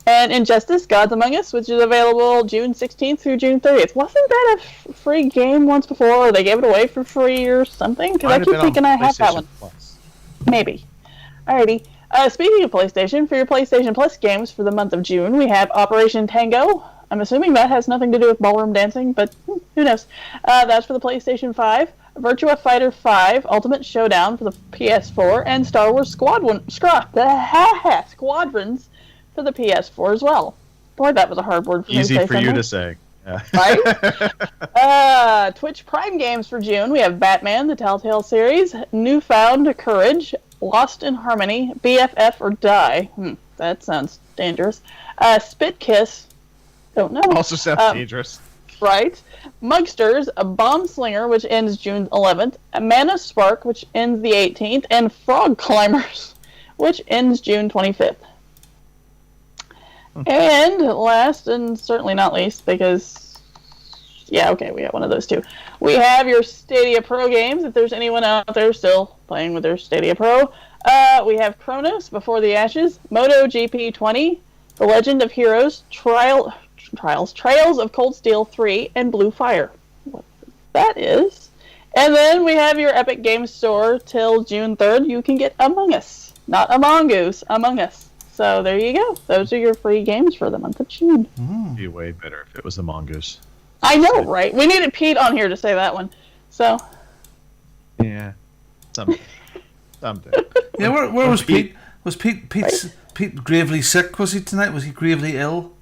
And Injustice Gods Among Us, which is available June 16th through June 30th. Wasn't that a free game once before, or they gave it away for free or something? Because I Might have keep been on thinking I have that PlayStation one. Plus. Maybe. Alrighty. Speaking of PlayStation, for your PlayStation Plus games for the month of June, we have Operation Tango. I'm assuming that has nothing to do with ballroom dancing, but who knows? That's for the PlayStation 5. Virtua Fighter 5 Ultimate Showdown for the PS4, and Star Wars Squadrons for the PS4 as well. Boy, that was a hard word for me to say. Easy for you suddenly. to say. Yeah. Right? Twitch Prime games for June. We have Batman, the Telltale series, Newfound Courage, Lost in Harmony, BFF or Die. That sounds dangerous. Spit Kiss. Don't know. Also sounds dangerous. Right. Mugsters, a Bomb Slinger, which ends June 11th, a Mana Spark, which ends the 18th, and Frog Climbers, which ends June 25th. And last and certainly not least, because, yeah, okay, we got one of those too. We have your Stadia Pro games, if there's anyone out there still playing with their Stadia Pro. We have Chronos, Before the Ashes, MotoGP 20, The Legend of Heroes, Trails of Cold Steel 3, and Blue Fire. What that is. And then we have your Epic Games Store till June 3rd. You can get Among Us. Not a mongoose, Among Us. So there you go. Those are your free games for the month of June. It'd be way better if it was the Mongoose. I know, right? We needed Pete on here to say that one. So. Yeah. Someday. Yeah, where was Pete? Was Pete gravely sick? Was he tonight? Was he gravely ill?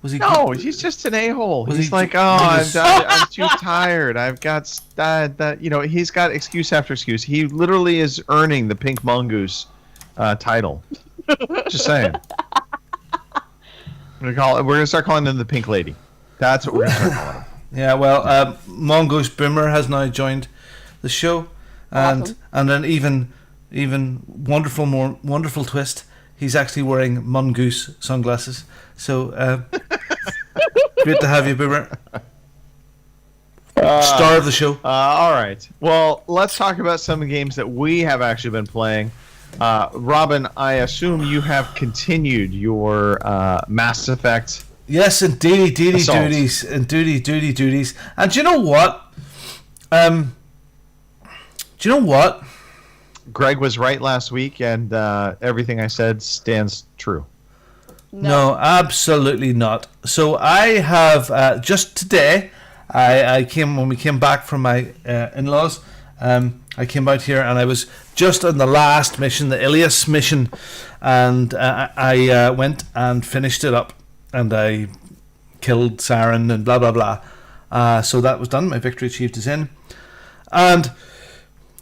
Was he? No, he's just an a-hole. Was He's he- like, I'm too tired. I've got that. He's got excuse after excuse. He literally is earning the Pink Mongoose title. Just saying. We're gonna start calling him the Pink Lady. That's what we're gonna start calling him. Yeah, well, Mongoose Boomer has now joined the show, and Awesome. and an even more wonderful twist. He's actually wearing mongoose sunglasses. So great to have you, Boomer. Star of the show. All right. Well, let's talk about some of the games that we have actually been playing. Robin, I assume you have continued your Mass Effect. Yes, and duty Assault. duties, and duties. And do you know what? Greg was right last week, and everything I said stands true. No, absolutely not. So I have just today. When we came back from my in-laws. I came out here and I was just on the last mission, the Ilias mission, and I went and finished it up, and I killed Saren and blah blah blah. So that was done. My victory achieved is in, and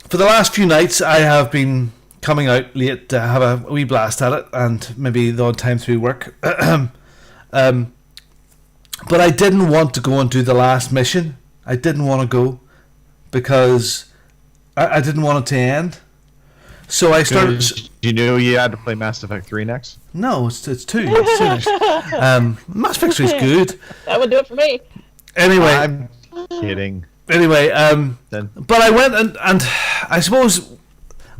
for the last few nights I have been coming out late to have a wee blast at it, and maybe the odd time through work. But I didn't want to go and do the last mission. I didn't want to go because I didn't want it to end. So I started. You knew you had to play Mass Effect 3 next? No, it's two. It's finished. Mass Effect 3 is good. That would do it for me. Anyway, I'm kidding. Anyway, Then. but I went and I suppose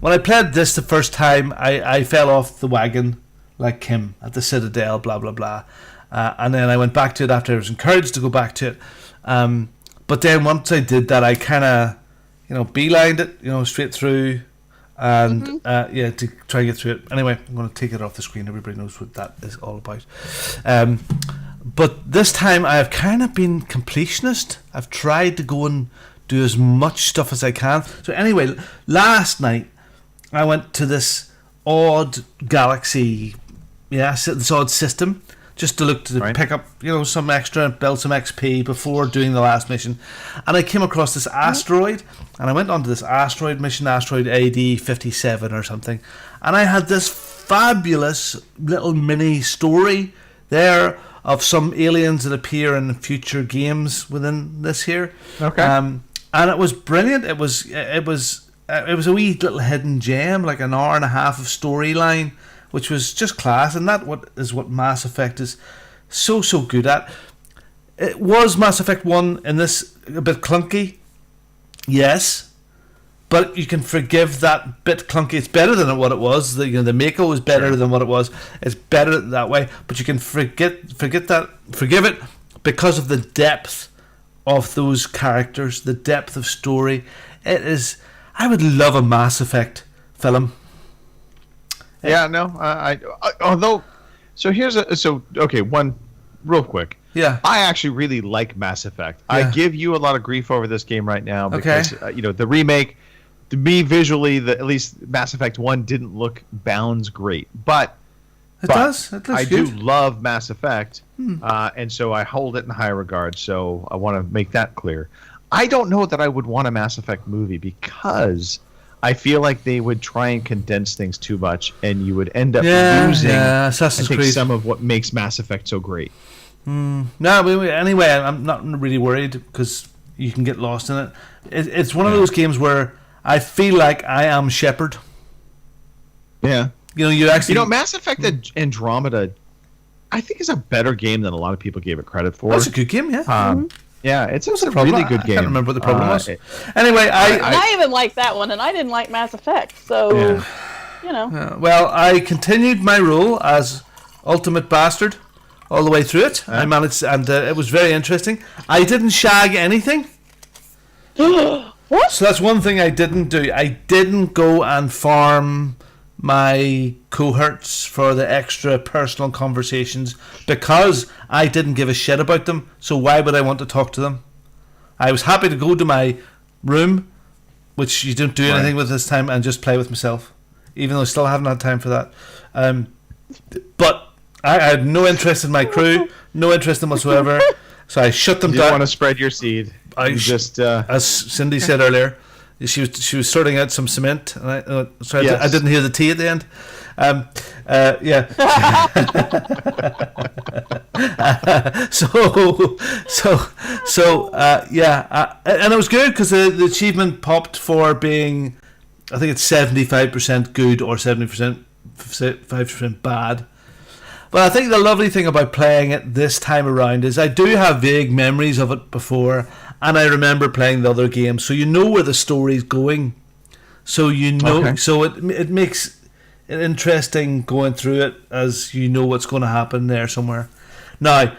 when I played this the first time, I fell off the wagon like Kim at the Citadel, blah blah blah. And then I went back to it after I was encouraged to go back to it. But then once I did that, I kind of, beelined it, straight through, and to try and get through it. Anyway, I'm going to take it off the screen. Everybody knows what that is all about. But this time I have kind of been completionist. I've tried to go and do as much stuff as I can. So anyway, last night I went to this odd galaxy, this odd system just to look to pick up, some extra, build some XP before doing the last mission. And I came across this asteroid, and I went onto this asteroid mission, asteroid AD 57 or something, and I had this fabulous little mini story there of some aliens that appear in future games within this here. Okay. And it was brilliant. It was a wee little hidden gem, like an hour and a half of storyline, which was just class. And that is what Mass Effect is so good at. It was Mass Effect 1 in this a bit clunky, yes, but you can forgive that bit clunky. It's better than what it was. The Mako was better than what it was. It's better that way, but you can forgive it because of the depth of those characters, the depth of story. It is. I would love a Mass Effect film. Yeah, no, one real quick. Yeah, I actually really like Mass Effect. Yeah. I give you a lot of grief over this game right now because the remake, to me visually, at least Mass Effect 1 didn't look bounds great, but it does. It looks I good. do love Mass Effect, and so I hold it in high regard. So I want to make that clear. I don't know that I would want a Mass Effect movie because I feel like they would try and condense things too much, and you would end up losing Assassin's Creed. some of what makes Mass Effect so great. No, anyway, I'm not really worried because you can get lost in it. It's one of those games where I feel like I am Shepard. Yeah. Mass Effect Andromeda, I think is a better game than a lot of people gave it credit for. That's a good game, yeah. Yeah, it's a really good game. I can't remember what the problem was. Anyway, I even liked that one, and I didn't like Mass Effect, so, well, I continued my role as Ultimate Bastard all the way through it. I managed, and it was very interesting. I didn't shag anything. What? So that's one thing I didn't do. I didn't go and farm my cohorts for the extra personal conversations because I didn't give a shit about them. So why would I want to talk to them? I was happy to go to my room, which you don't do anything with this time, and just play with myself, even though I still haven't had time for that. But I had no interest in my crew, no interest in whatsoever. So I shut them down. You want to spread your seed. As Cindy said earlier, she was sorting out some cement, and I didn't hear the T at the end. And it was good because the achievement popped for being, I think it's 75% good or 75% bad. But I think the lovely thing about playing it this time around is I do have vague memories of it before, and I remember playing the other games, so you know where the story's going. So so it makes it interesting going through it as you know what's going to happen there somewhere. Now,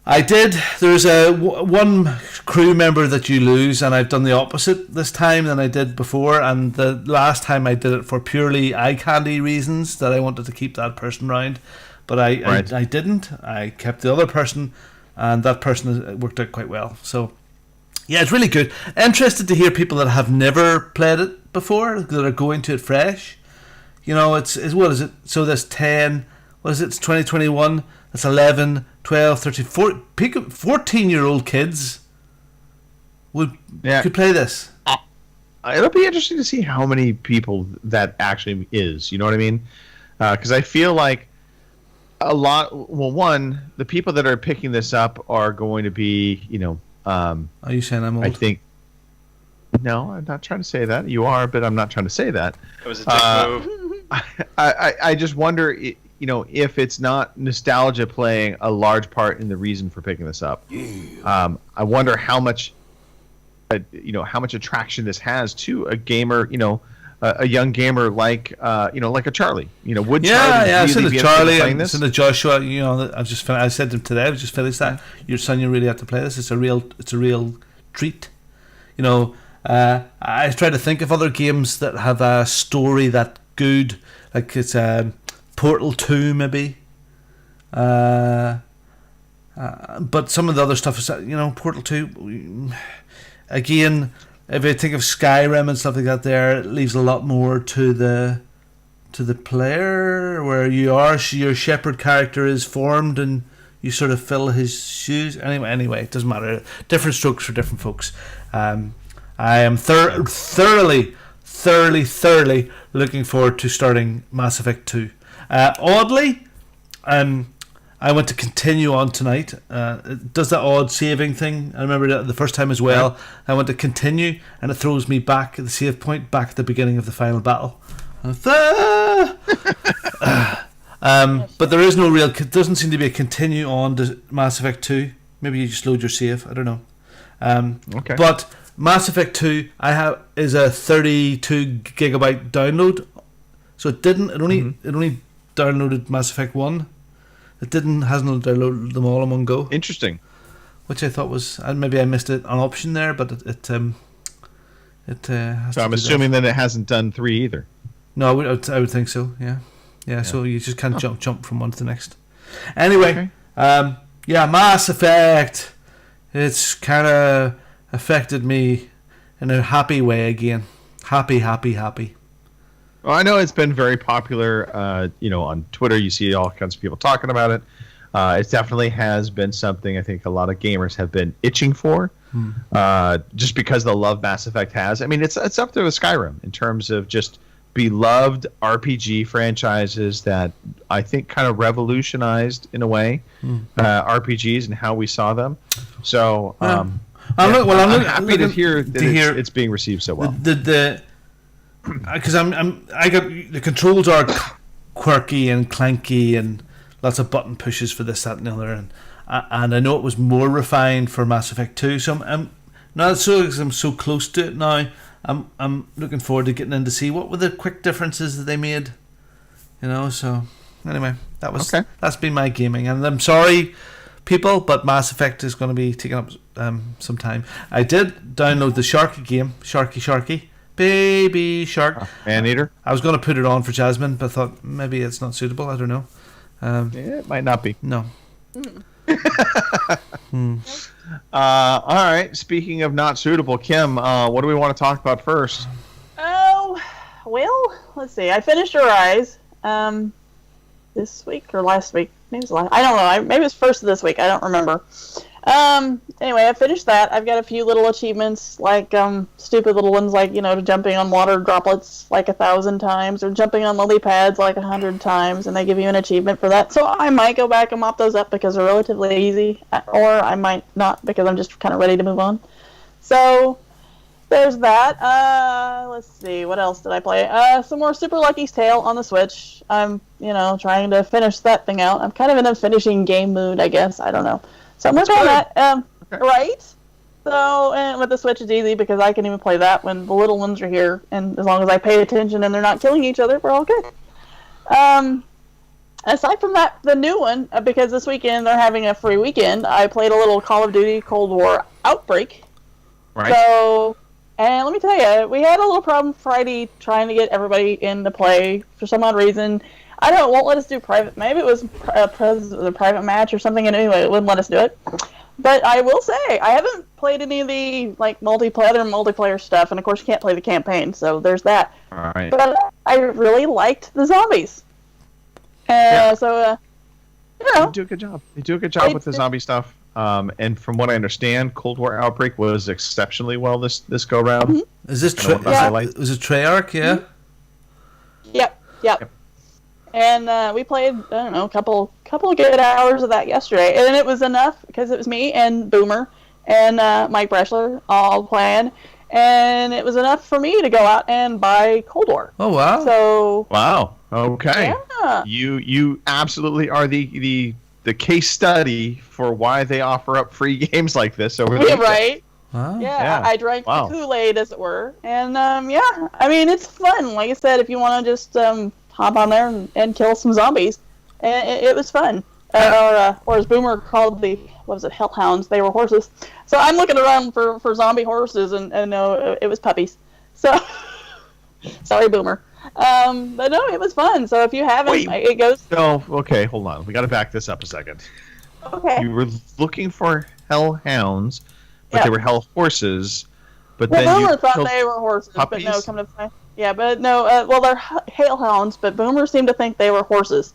there's one crew member that you lose, and I've done the opposite this time than I did before, and the last time I did it for purely eye candy reasons, that I wanted to keep that person around, but I didn't. I kept the other person, and that person worked out quite well. So yeah, it's really good. Interested to hear people that have never played it before, that are going to it fresh. It's what is it? So there's 10, what is it? It's 2021. That's 11, 12, 13, 14-year-old kids could play this. It'll be interesting to see how many people that actually is. You know what I mean? Because I feel like a lot. Well, one, the people that are picking this up are going to be, are you saying I'm old? I think. No, I'm not trying to say that. You are, but I'm not trying to say that. It was a dick move. I just wonder, if it's not nostalgia playing a large part in the reason for picking this up. I wonder how much, how much attraction this has to a gamer, a young gamer like a Charlie. Would Charlie really be playing this? And Joshua, I said to him today, I just finished that. Your son, you really have to play this. It's a real treat. I try to think of other games that have a story that good, like it's Portal 2 maybe. But some of the other stuff is, Portal 2, again, if you think of Skyrim and stuff like that there, it leaves a lot more to the to the player, where your shepherd character is formed and you sort of fill his shoes. Anyway, it doesn't matter. Different strokes for different folks. I am thoroughly looking forward to starting Mass Effect 2. Oddly, I went to continue on tonight. It does that odd saving thing. I remember that the first time as well. I went to continue, and it throws me back at the save point, back at the beginning of the final battle. But there is no real. Doesn't seem to be a continue on to Mass Effect 2. Maybe you just load your save. I don't know. Okay. But Mass Effect 2 is a 32 gigabyte download, so it only downloaded Mass Effect 1. It hasn't downloaded them all in one go. Interesting. Which I thought was, maybe I missed an option there, but it has so I'm assuming that it hasn't done 3 either. No, I would think so. Yeah. So you just can't jump from one to the next. Anyway, Mass Effect. It's kind of affected me in a happy way again. Happy. Well, I know it's been very popular. On Twitter, you see all kinds of people talking about it. It definitely has been something I think a lot of gamers have been itching for, just because the love Mass Effect has. I mean, it's up there with Skyrim in terms of just beloved RPG franchises that I think kind revolutionized in a way RPGs and how we saw them. So I'm happy to hear that it's being received so well. Because I got the controls are quirky and clanky and lots of button pushes for this, that, and the other, and I know it was more refined for Mass Effect 2. So I'm not so because I'm so close to it now. I'm looking forward to getting in to see what were the quick differences that they made. So anyway, that's been my gaming, and I'm sorry, people, but Mass Effect is going to be taking up some time. I did download the Sharky game, Sharky. Baby Shark. Maneater. I was going to put it on for Jasmine, but I thought maybe it's not suitable. I don't know. It might not be. No. All right. Speaking of not suitable, Kim, what do we want to talk about first? Oh, well, let's see. I finished Arise this week or last week. Maybe it was last. I don't know. Maybe it was first of this week. I don't remember. Anyway, I finished that. I've got a few little achievements, like stupid little ones, like jumping on water droplets like 1,000 times, or jumping on lily pads like 100 times, and they give you an achievement for that. So I might go back and mop those up because they're relatively easy, or I might not because I'm just kind of ready to move on. So there's that. Let's see, what else did I play? Some more Super Lucky's Tale on the Switch. I'm trying to finish that thing out. I'm kind of in a finishing game mood, I guess. I don't know. So I'm working on that, right? So, and with the Switch, it's easy because I can even play that when the little ones are here, and as long as I pay attention and they're not killing each other, we're all good. Aside from that, the new one, because this weekend they're having a free weekend, I played a little Call of Duty Cold War Outbreak. Right. So, and let me tell you, we had a little problem Friday trying to get everybody in to play for some odd reason. I don't know, it won't let us do private. Maybe it was a private match or something, and anyway, it wouldn't let us do it. But I will say, I haven't played any of the multiplayer stuff, and of course you can't play the campaign, so there's that. All right. But I really liked the zombies. So, They do a good job. They do a good job with the zombie stuff. And from what I understand, Cold War Outbreak was exceptionally well this go round. Mm-hmm. Is this was it Treyarch? Yeah. Mm-hmm. Yep. And we played, I don't know, a couple of good hours of that yesterday. And it was enough because it was me and Boomer and Mike Breschler all playing. And it was enough for me to go out and buy Cold War. Oh, wow. So. Wow. Okay. Yeah. You absolutely are the case study for why they offer up free games like this over there. Right. Wow. Yeah, I drank the Kool-Aid, as it were. And, I mean, it's fun. Like I said, if you want to just hop on there and kill some zombies. And it was fun. Or as Boomer called hellhounds. They were horses. So I'm looking around for zombie horses, and no, it was puppies. So, sorry, Boomer. But no, it was fun. So if you haven't, it goes... No, okay, hold on. We got to back this up a second. Okay. You were looking for hellhounds, but they were hell horses. But then Boomer you thought they were horses, puppies? but no, come to find... Yeah, but no. Well, they're hail hounds, but boomers seem to think they were horses.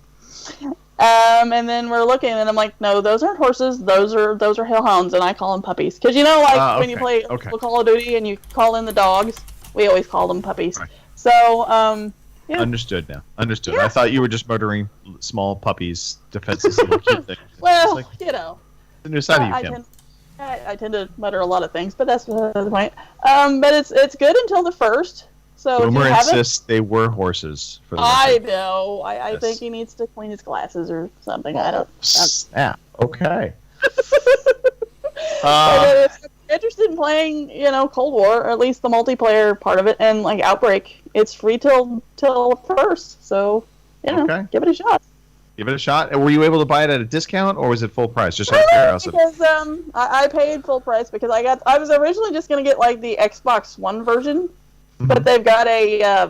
And then we're looking, and I'm like, no, those aren't horses. Those are hail hounds, and I call them puppies. Because when you play Call of Duty and you call in the dogs, we always call them puppies. Right. So, yeah. Understood now. Understood. Yeah. I thought you were just murdering small puppies, defenseless little cute things. Well, It's like the new side of you, Kim. I tend to mutter a lot of things, but that's the point. But it's good until the first. So Boomer if you haven't, insists they were horses. For the I record. know. I Yes. think he needs to clean his glasses or something. I don't. Yeah. Okay. But if you're interested in playing, Cold War, or at least the multiplayer part of it, and like Outbreak, it's free till first. So, Okay. give it a shot. Give it a shot. Were you able to buy it at a discount, or was it full price? Just out of curiosity. Because I paid full price because I was originally just gonna get like the Xbox One version, but they've got a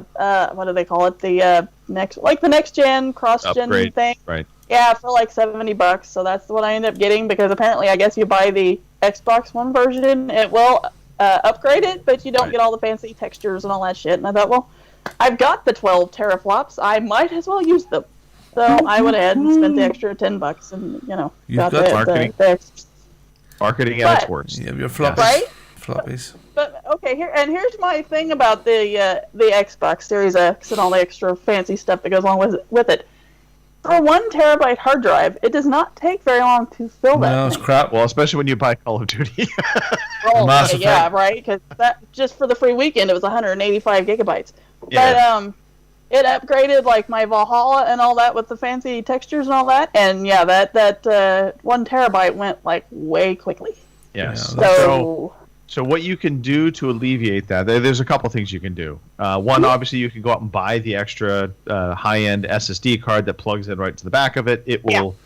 what do they call it? The next gen cross gen Upgrade. thing. Right. Yeah, for like $70. So that's what I ended up getting because apparently I guess you buy the Xbox One version, it will upgrade it, but you don't get all the fancy textures and all that shit. And I thought, well, I've got the 12 teraflops, I might as well use them. So I went ahead and spent the extra $10 and You've got got the Marketing at its worst. Yeah, your floppies. Right? Floppies. But okay, here's my thing about the Xbox Series X and all the extra fancy stuff that goes along with it. For 1 terabyte hard drive, it does not take very long to fill that. No, it's thing. crap. Well, especially when you buy Call of Duty. Well, Mass yeah, Effect. right. Because that just for the free weekend, it was 185 gigabytes. Yeah. But it upgraded like my Valhalla and all that with the fancy textures and all that, and yeah, that 1 terabyte went like way quickly. Yes. So So what you can do to alleviate that, there's a couple things you can do. One, obviously, you can go out and buy the extra high-end SSD card that plugs in right to the back of it. It will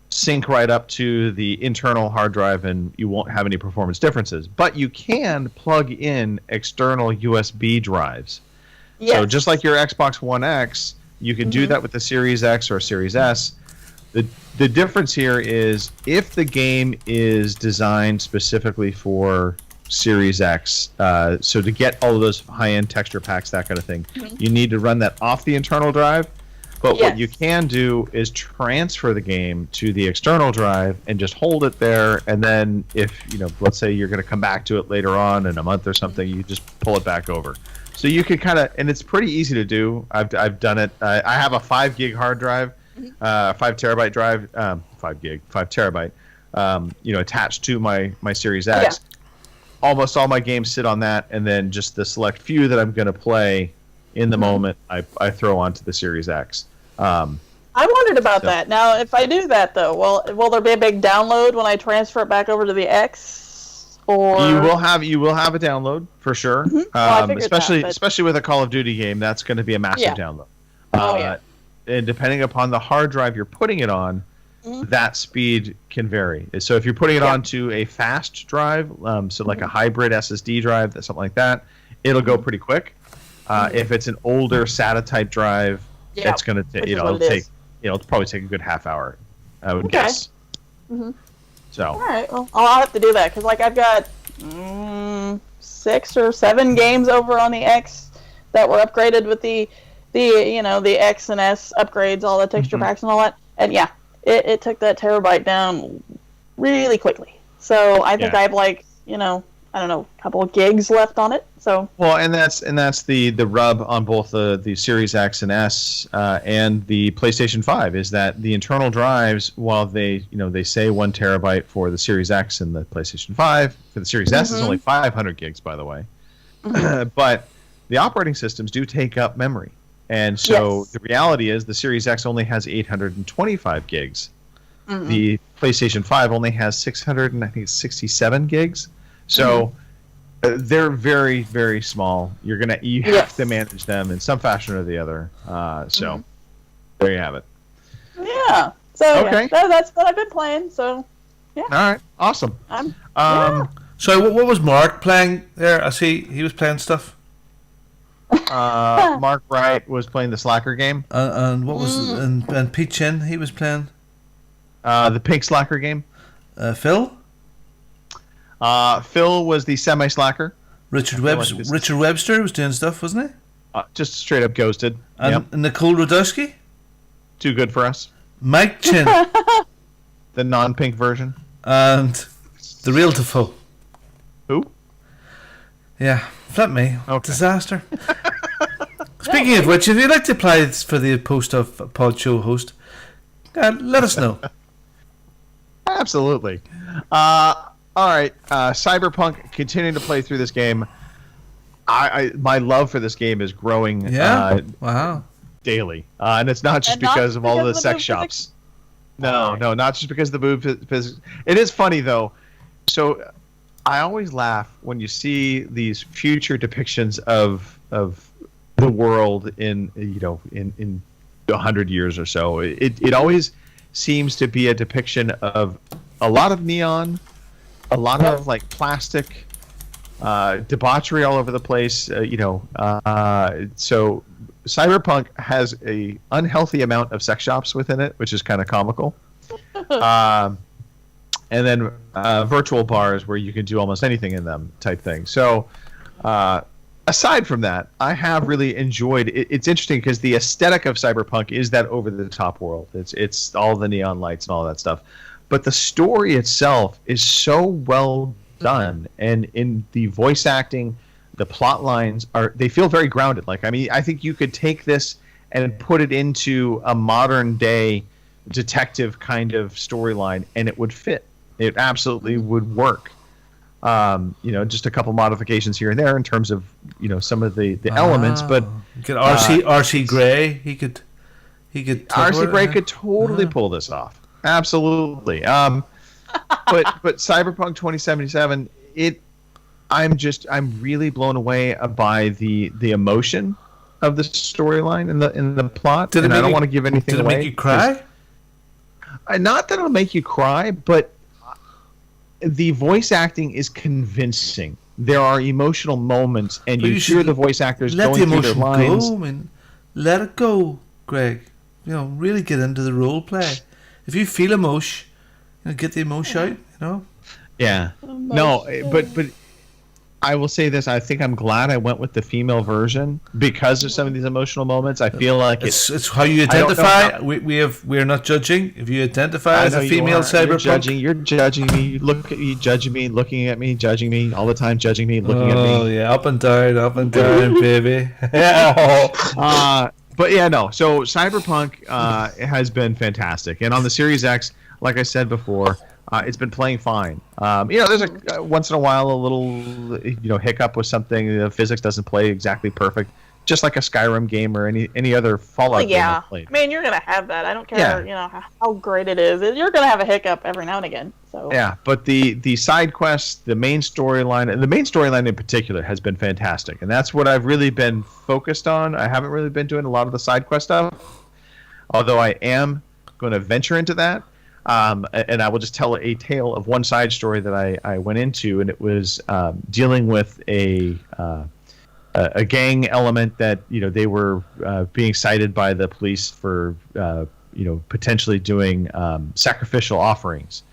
sync right up to the internal hard drive, and you won't have any performance differences. But you can plug in external USB drives. yes. So just like your Xbox One X, you can do that with the Series X or Series S. The difference here is if the game is designed specifically for Series X, so to get all of those high-end texture packs, that kind of thing, you need to run that off the internal drive. But what you can do is transfer the game to the external drive and just hold it there. And then if, let's say you're going to come back to it later on in a month or something, you just pull it back over. So you could kind of, and it's pretty easy to do. I've done it. I have a 5 gig hard drive, 5 terabyte drive, 5 terabyte, attached to my Series X. Yeah. Almost all my games sit on that, and then just the select few that I'm going to play in the moment, I throw onto the Series X. I wondered about that. Now, if I do that though, will there be a big download when I transfer it back over to the X? Or You will have a download for sure. Well, I figured especially that, but- especially with a Call of Duty game, that's going to be a massive download. And depending upon the hard drive you're putting it on, that speed can vary. So if you're putting it onto a fast drive, so like a hybrid SSD drive, something like that, it'll go pretty quick. If it's an older SATA type drive, it's going to it'll probably take a good half hour, I would guess. So all right, well, I'll have to do that because like I've got 6 or 7 games over on the X that were upgraded with the X and S upgrades, all the texture packs and all that, and yeah, it took that terabyte down really quickly. So I think I have I don't know, a couple of gigs left on it. So well, and that's the rub on both the Series X and S and the PlayStation 5 is that the internal drives, while they say 1 terabyte for the Series X and the PlayStation 5, for the Series S is only 500 gigs, by the way. But the operating systems do take up memory, and so the reality is the Series X only has 825 gigs. The PlayStation 5 only has 667 gigs. So they're very, very small. You have to manage them in some fashion or the other. So there you have it. Yeah. So that's what I've been playing. So yeah. All right. Awesome. So what was Mark playing there? I see he was playing stuff. Mark Wright was playing the Slacker game. And what was and Pete Chin? He was playing the Pink Slacker game. Phil. Phil was the semi-slacker. Richard Webster was doing stuff, wasn't he? Just straight up ghosted. And Nicole Radusky? Too good for us. Mike Chin. The non-pink version. And the real Defoe. Who? Yeah, flip me. Okay. Disaster. Speaking of which, if you'd like to apply for the post of pod show host, let us know. Absolutely. All right. Cyberpunk, continuing to play through this game. My love for this game is growing wow. daily. And it's not just because of all the sex shops. No, not just because of the boob physics. It is funny, though. So I always laugh when you see these future depictions of the world in 100 years or so. It always seems to be a depiction of a lot of neon, a lot of like plastic, debauchery all over the place. So Cyberpunk has a unhealthy amount of sex shops within it, which is kind of comical. And then virtual bars where you can do almost anything in them type thing. So aside from that, I have really enjoyed it. It's interesting because the aesthetic of Cyberpunk is that over-the-top world. It's all the neon lights and all that stuff. But the story itself is so well done. And in the voice acting, the plot lines they feel very grounded. Like, I mean, I think you could take this and put it into a modern day detective kind of storyline and it would fit. It absolutely would work. Just a couple modifications here and there in terms of, some of the elements, but Get RC Gray, he could RC Gray could totally pull this off. Absolutely. But Cyberpunk 2077, I'm really blown away by the emotion of the storyline and the plot. I don't want to give anything away. Did it make you cry? Not that it'll make you cry, but the voice acting is convincing. There are emotional moments, and you hear the voice actors going through their lines. Let it go, Greg. Really get into the role play. If you feel emotion, get the emotion out. Yeah. No, but I will say this. I think I'm glad I went with the female version because of some of these emotional moments. I feel like it's how you identify. We're not judging. If you identify as a female cyberpunk, you're judging me. You look at me, judging me, looking at me, judging me all the time, judging me, looking at me. Oh yeah, up and down, baby. But yeah, no. So Cyberpunk has been fantastic, and on the Series X, like I said before. It's been playing fine. There's a once in a while a little, hiccup with something. The physics doesn't play exactly perfect, just like a Skyrim game or any other Fallout game I've played. I mean, you're gonna have that. I don't care, how great it is. You're gonna have a hiccup every now and again. So yeah, but the side quests, the main storyline, and the main storyline in particular has been fantastic, and that's what I've really been focused on. I haven't really been doing a lot of the side quest stuff, although I am going to venture into that. And I will just tell a tale of one side story that I went into, and it was dealing with a gang element that they were being cited by the police for potentially doing sacrificial offerings.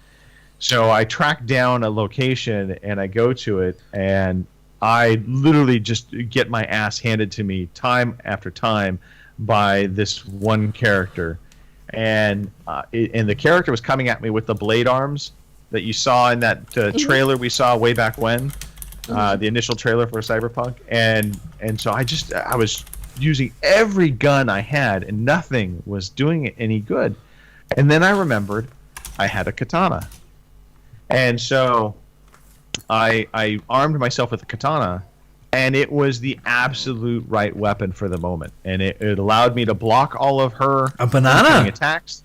So I tracked down a location and I go to it, and I literally just get my ass handed to me time after time by this one character. And the character was coming at me with the blade arms that you saw in that trailer we saw way back when, the initial trailer for Cyberpunk. And so I was using every gun I had, and nothing was doing it any good. And then I remembered I had a katana. And so I armed myself with a katana, and it was the absolute right weapon for the moment. And it allowed me to block all of her attacks.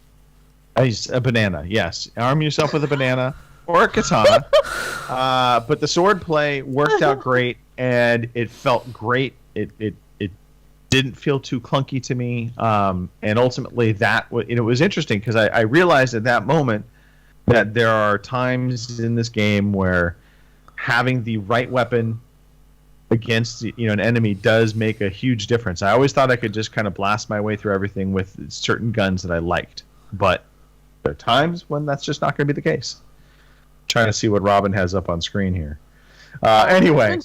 A banana, yes. Arm yourself with a banana or a katana. But the sword play worked out great, and it felt great. It didn't feel too clunky to me. And ultimately, it was interesting because I realized at that moment that there are times in this game where having the right weapon against an enemy does make a huge difference. I always thought I could just kind of blast my way through everything with certain guns that I liked, but there are times when that's just not going to be the case. I'm trying to see what Robin has up on screen here. Anyway,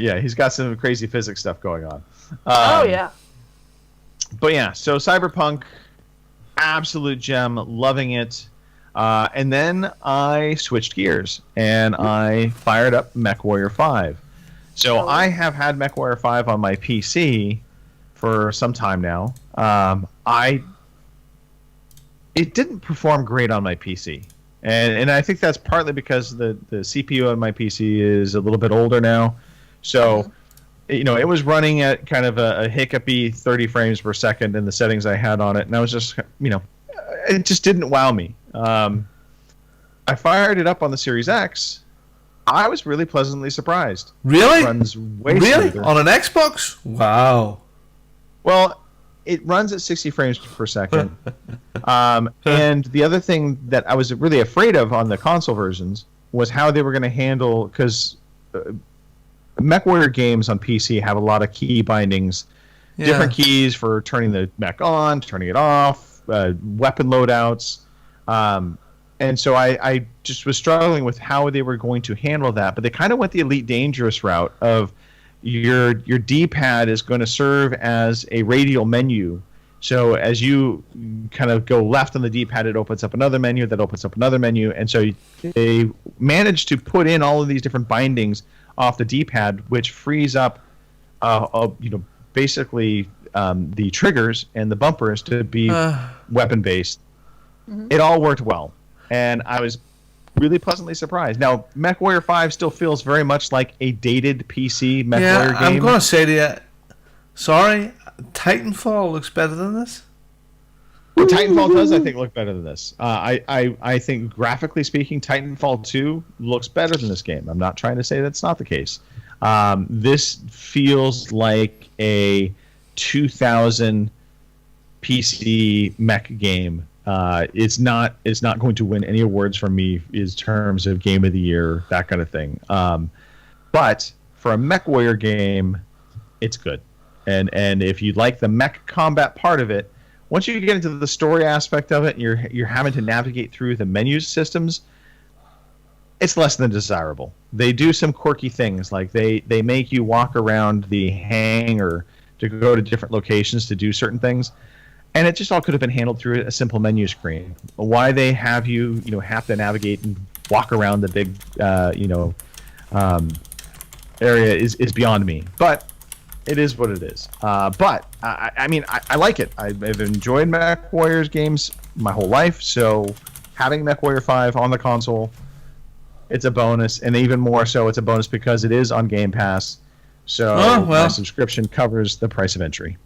Yeah, he's got some crazy physics stuff going on. Oh yeah. But yeah, so Cyberpunk, absolute gem, loving it. And then I switched gears and I fired up MechWarrior 5. So I have had MechWarrior 5 on my PC for some time now. It didn't perform great on my PC. And I think that's partly because the CPU on my PC is a little bit older now. So, it was running at kind of a hiccupy 30 frames per second in the settings I had on it. And I was just, it just didn't wow me. I fired it up on the Series X. I was really pleasantly surprised. Really? It runs way really? smoother. On an Xbox? Wow. Well, it runs at 60 frames per second. And the other thing that I was really afraid of on the console versions was how they were going to handle, because MechWarrior games on PC have a lot of key bindings, different keys for turning the mech on, turning it off, weapon loadouts. And so I just was struggling with how they were going to handle that. But they kind of went the Elite Dangerous route of your D-pad is going to serve as a radial menu. So as you kind of go left on the D-pad, it opens up another menu, that opens up another menu. And so they managed to put in all of these different bindings off the D-pad, which frees up, basically the triggers and the bumpers to be weapon-based. Mm-hmm. It all worked well. And I was really pleasantly surprised. Now, MechWarrior 5 still feels very much like a dated PC MechWarrior game. I'm going to say to you, sorry, Titanfall looks better than this. Well, Titanfall does, I think, look better than this. I think, graphically speaking, Titanfall 2 looks better than this game. I'm not trying to say that's not the case. This feels like a 2000 PC mech game. It's not going to win any awards from me in terms of Game of the Year, that kind of thing. But for a MechWarrior game, it's good. And if you like the mech combat part of it, once you get into the story aspect of it, you're having to navigate through the menu systems, it's less than desirable. They do some quirky things, like they make you walk around the hangar to go to different locations to do certain things. And it just all could have been handled through a simple menu screen. Why they have you, have to navigate and walk around the big, area is beyond me. But it is what it is. But I like it. I've enjoyed MechWarrior's games my whole life. So having MechWarrior 5 on the console, it's a bonus, and even more so, it's a bonus because it is on Game Pass. So my subscription covers the price of entry.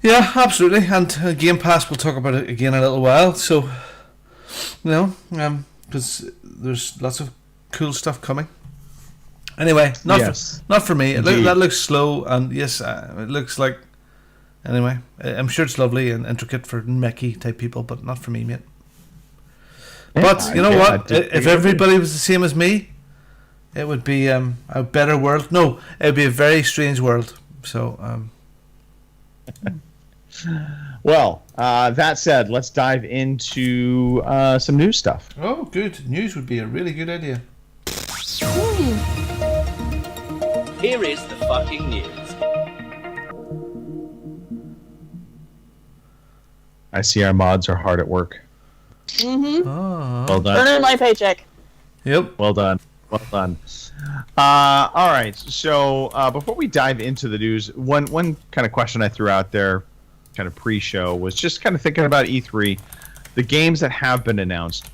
Yeah, absolutely. And Game Pass, we'll talk about it again in a little while. So, because there's lots of cool stuff coming. Anyway, not for me. That looks slow, and yes, it looks like. Anyway, I'm sure it's lovely and intricate for mechy type people, but not for me, mate. Yeah, but you know what? If everybody was the same as me, it would be a better world. No, it would be a very strange world. So. Well, that said, let's dive into some news stuff. Oh, good. News would be a really good idea. Here is the fucking news. I see our mods are hard at work. Mm-hmm. Oh. Well done. Earning my paycheck. Yep. Well done. Well done. All right. So before we dive into the news, one kind of question I threw out there, kind of pre-show, was just kind of thinking about E3, the games that have been announced.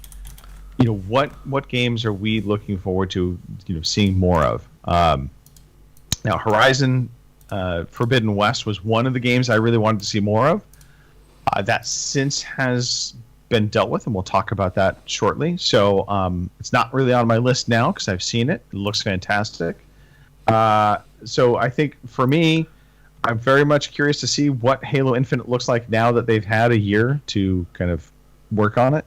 What games are we looking forward to, seeing more of? Now, Horizon Forbidden West was one of the games I really wanted to see more of. That since has been dealt with, and we'll talk about that shortly. So it's not really on my list now because I've seen it. It looks fantastic. So I think for me, I'm very much curious to see what Halo Infinite looks like now that they've had a year to kind of work on it.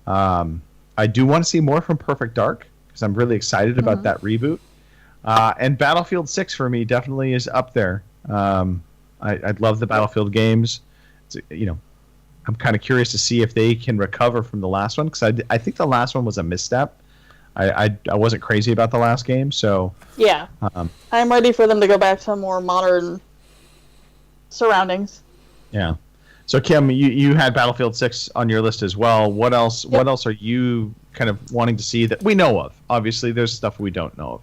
I do want to see more from Perfect Dark because I'm really excited about that reboot. And Battlefield 6 for me definitely is up there. I'd love the Battlefield games. I'm kind of curious to see if they can recover from the last one because I think the last one was a misstep. I wasn't crazy about the last game, so Yeah. I'm ready for them to go back to more modern surroundings. yeah. So Kim, you had Battlefield 6 on your list as well. What else? Yep. What else are you kind of wanting to see that we know of? Obviously, there's stuff we don't know of.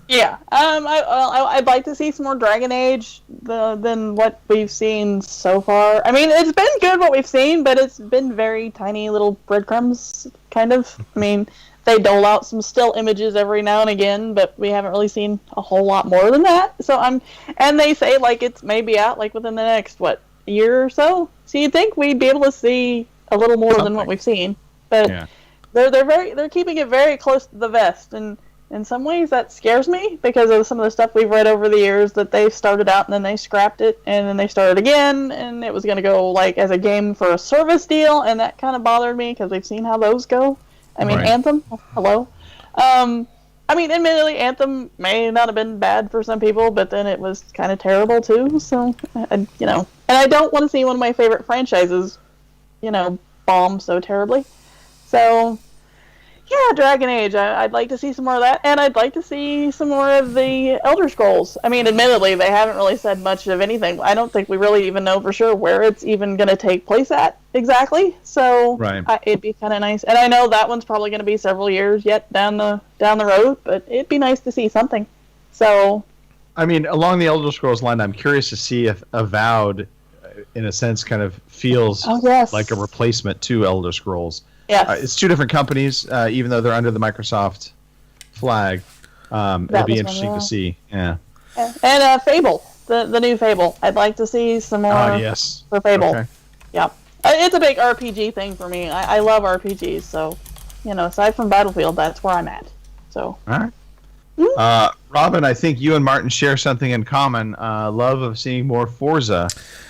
Yeah. I'd like to see some more Dragon Age than what we've seen so far. I mean, it's been good what we've seen, but it's been very tiny little breadcrumbs, kind of. I mean, they dole out some still images every now and again, but we haven't really seen a whole lot more than that. So and they say like it's maybe out like within the next year or so. So you'd think we'd be able to see a little more than what we've seen, but Yeah. they're keeping it very close to the vest, and in some ways that scares me because of some of the stuff we've read over the years that they started out and then they scrapped it and then they started again and it was going to go like as a game for a service deal, and that kind of bothered me because we've seen how those go. I mean, Right. Anthem, hello. I mean, admittedly, Anthem may not have been bad for some people, but then it was kind of terrible too. So, and I don't want to see one of my favorite franchises, bomb so terribly. So, yeah, Dragon Age. I'd like to see some more of that, and I'd like to see some more of the Elder Scrolls. I mean, admittedly, they haven't really said much of anything. I don't think we really even know for sure where it's even going to take place at exactly. So, Right. It'd be kind of nice. And I know that one's probably going to be several years yet down the road, but it'd be nice to see something. So, I mean, along the Elder Scrolls line, I'm curious to see if Avowed, in a sense, kind of feels like a replacement to Elder Scrolls. Yes. It's two different companies, even though they're under the Microsoft flag. It'll be interesting to see. Yeah. And Fable, the new Fable. I'd like to see some more yes. for Fable. Okay. Yeah. It's a big RPG thing for me. I love RPGs, so, aside from Battlefield, that's where I'm at. So. All right. Robin, I think you and Martin share something in common. Love of seeing more Forza.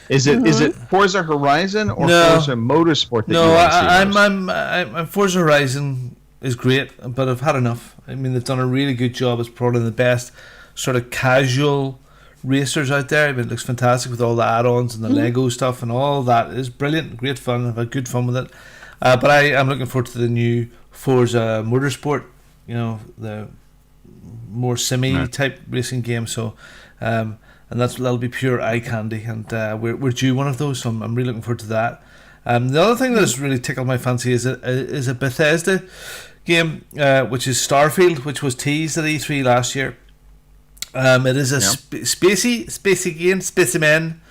Is it Forza Horizon or Forza Motorsport that you want to see most? I'm Forza Horizon is great, but I've had enough. I mean, they've done a really good job. It's probably the best sort of casual racers out there. I mean, it looks fantastic with all the add-ons and the Lego stuff and all that. It is brilliant, great fun. I've had good fun with it. But I'm looking forward to the new Forza Motorsport. The more simi type racing game. So, and that'll be pure eye candy. And we're due one of those, so I'm really looking forward to that. The other thing that has really tickled my fancy is a Bethesda game, which is Starfield, which was teased at E3 last year. It is a spacey game, specimen.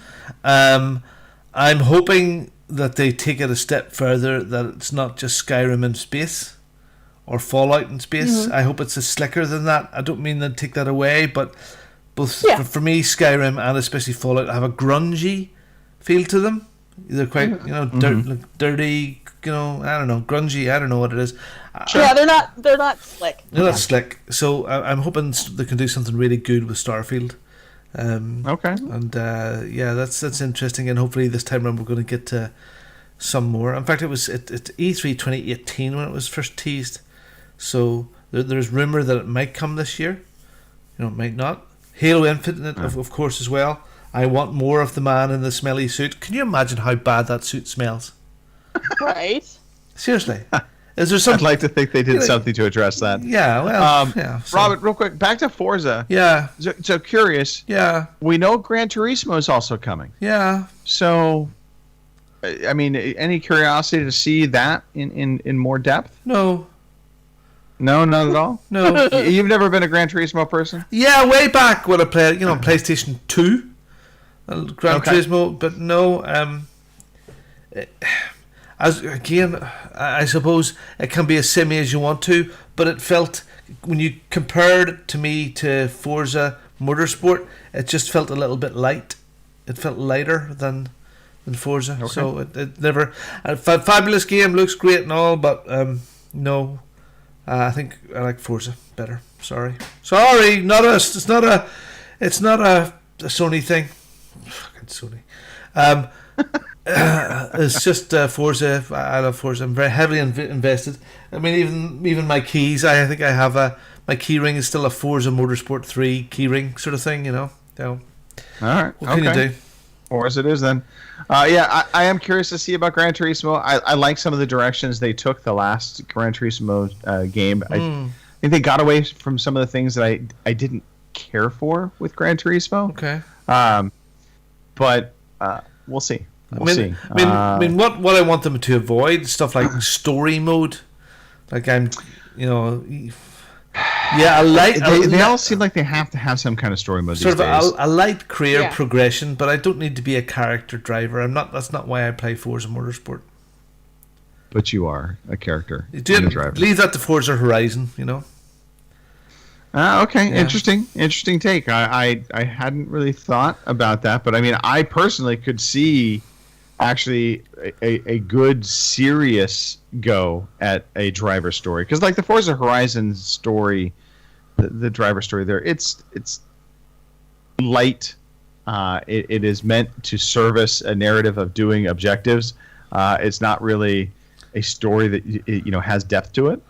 I'm hoping that they take it a step further, that it's not just Skyrim in space or Fallout in space. I hope it's slicker than that. I don't mean to take that away, but both for me, Skyrim and especially Fallout have a grungy feel to them. They're quite, dirty, I don't know, grungy. I don't know what it is. Yeah, they're not slick. They're not slick. So I'm hoping they can do something really good with Starfield. Okay. And that's interesting. And hopefully this time around we're going to get some more. In fact, it was at E3 2018 when it was first teased. So there's rumor that it might come this year. It might not. Halo Infinite, of course, as well. I want more of the man in the smelly suit. Can you imagine how bad that suit smells? Right. Seriously. Is there something? I'd like to think they did something to address that. Yeah, well, so. Robert, real quick, back to Forza. Yeah. So curious. Yeah. We know Gran Turismo is also coming. Yeah. So, I mean, any curiosity to see that in more depth? No. No, not at all? No. You've never been a Gran Turismo person? Yeah, way back when I played, PlayStation 2. Gran Turismo, but no. I suppose it can be as simi as you want to, but it felt, when you compared it to me to Forza Motorsport, it just felt a little bit light. It felt lighter than Forza. Okay. So it never. A fabulous game, looks great and all, but no. I think I like Forza better. Sorry, not us. It's not a Sony thing. Fucking Sony. It's just Forza. I love Forza. I'm very heavily invested. I mean, even my keys. I think I have my key ring is still a Forza Motorsport 3 key ring sort of thing. So, all right. What can you do? Or as it is then. I am curious to see about Gran Turismo. I like some of the directions they took the last Gran Turismo game. they got away from some of the things that I didn't care for with Gran Turismo. Okay. But we'll see. I mean, what I want them to avoid, stuff like story mode. Like I like. They all seem like they have to have some kind of story mode. Sort these of days. a light career progression, but I don't need to be a character driver. That's not why I play Forza Motorsport. But you are a character. Driver. Leave that to Forza Horizon. Okay, yeah. Interesting take. I hadn't really thought about that, but I mean, I personally could see actually a good serious go at a driver story, because like the Forza Horizon story, the driver story there, it's light. It is meant to service a narrative of doing objectives. It's not really a story that has depth to it.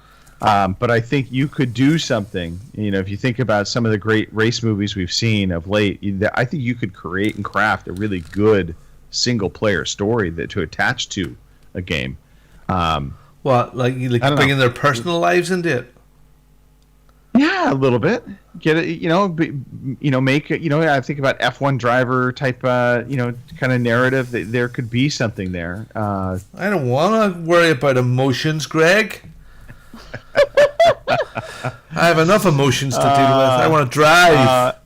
But I think you could do something, if you think about some of the great race movies we've seen of late, I think you could create and craft a really good single-player story to attach to a game. Like bringing their personal lives into it? Yeah, a little bit. Get it, make it, I think about F1 driver type, kind of narrative. There could be something there. I don't want to worry about emotions, Greg. I have enough emotions to deal with. I want to drive.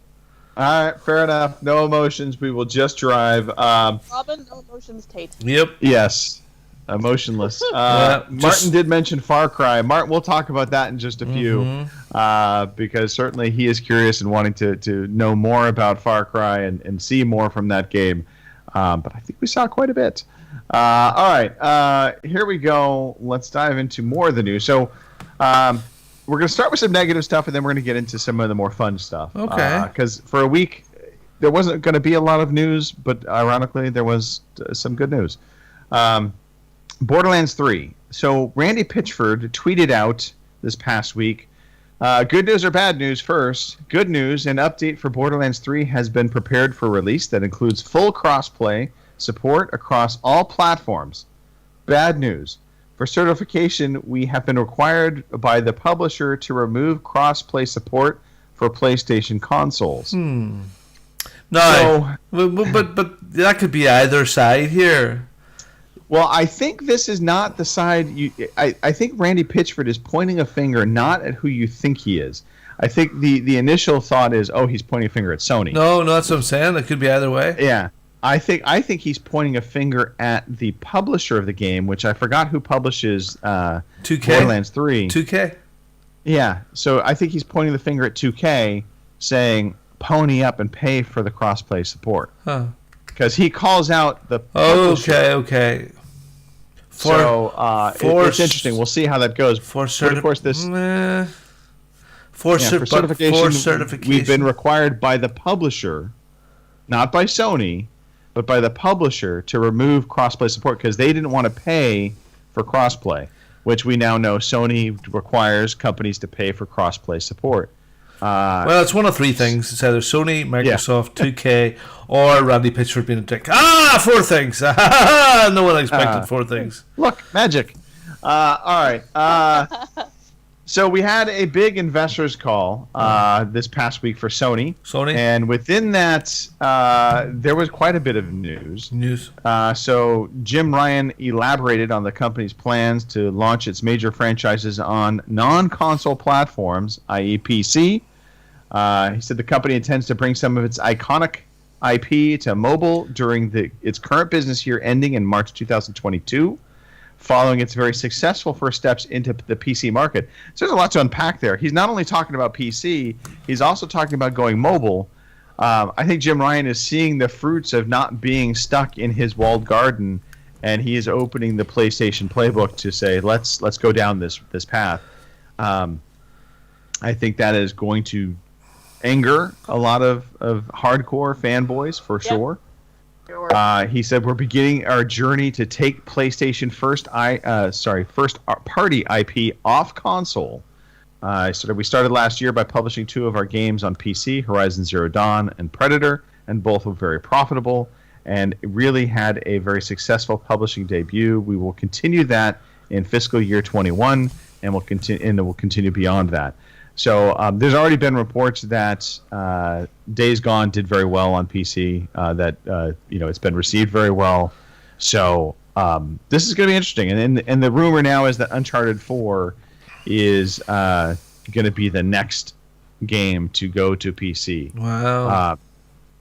All right, fair enough. No emotions. We will just drive. Robin, no emotions, Tate. Yep. Yes. Emotionless. Martin did mention Far Cry. Martin, we'll talk about that in just a few, because certainly he is curious and wanting to know more about Far Cry and see more from that game. But I think we saw quite a bit. All right, here we go. Let's dive into more of the news. So we're going to start with some negative stuff, and then we're going to get into some of the more fun stuff. Okay. Because for a week, there wasn't going to be a lot of news, but ironically, there was some good news. Borderlands 3. So Randy Pitchford tweeted out this past week, good news or bad news first. Good news, an update for Borderlands 3 has been prepared for release that includes full crossplay support across all platforms. Bad news. For certification, we have been required by the publisher to remove cross-play support for PlayStation consoles. No, but that could be either side here. Well, I think this is not the side I think Randy Pitchford is pointing a finger not at who you think he is. I think the initial thought is, he's pointing a finger at Sony. No, that's what I'm saying. It could be either way. Yeah. I think he's pointing a finger at the publisher of the game, which I forgot who publishes 2K? Borderlands 3. 2K? Yeah. So I think he's pointing the finger at 2K, saying, pony up and pay for the crossplay support. Huh. Because he calls out the publisher. Okay. It's interesting. We'll see how that goes. For certification, we've been required by the publisher, not by Sony, but by the publisher to remove crossplay support because they didn't want to pay for crossplay, which we now know Sony requires companies to pay for crossplay support. Well, it's one of three things. It's either Sony, Microsoft, 2K, or Randy Pitchford being a dick. 4 things. No one expected 4 things. Look, magic. All right. So we had a big investors call this past week for Sony. And within that, there was quite a bit of news. So Jim Ryan elaborated on the company's plans to launch its major franchises on non-console platforms, i.e. PC. He said the company intends to bring some of its iconic IP to mobile during its current business year ending in March 2022. Following its very successful first steps into the PC market. So there's a lot to unpack there. He's not only talking about PC, he's also talking about going mobile. I think Jim Ryan is seeing the fruits of not being stuck in his walled garden, and he is opening the PlayStation playbook to say, let's go down this path. I think that is going to anger a lot of hardcore fanboys for sure. He said we're beginning our journey to take PlayStation first party IP off console. We started last year by publishing 2 of our games on PC, Horizon Zero Dawn and Predator, and both were very profitable and really had a very successful publishing debut. We will continue that in fiscal year 21, and we'll continue beyond that. So there's already been reports that Days Gone did very well on PC. That it's been received very well. So this is going to be interesting. And the rumor now is that Uncharted 4 is going to be the next game to go to PC. Wow.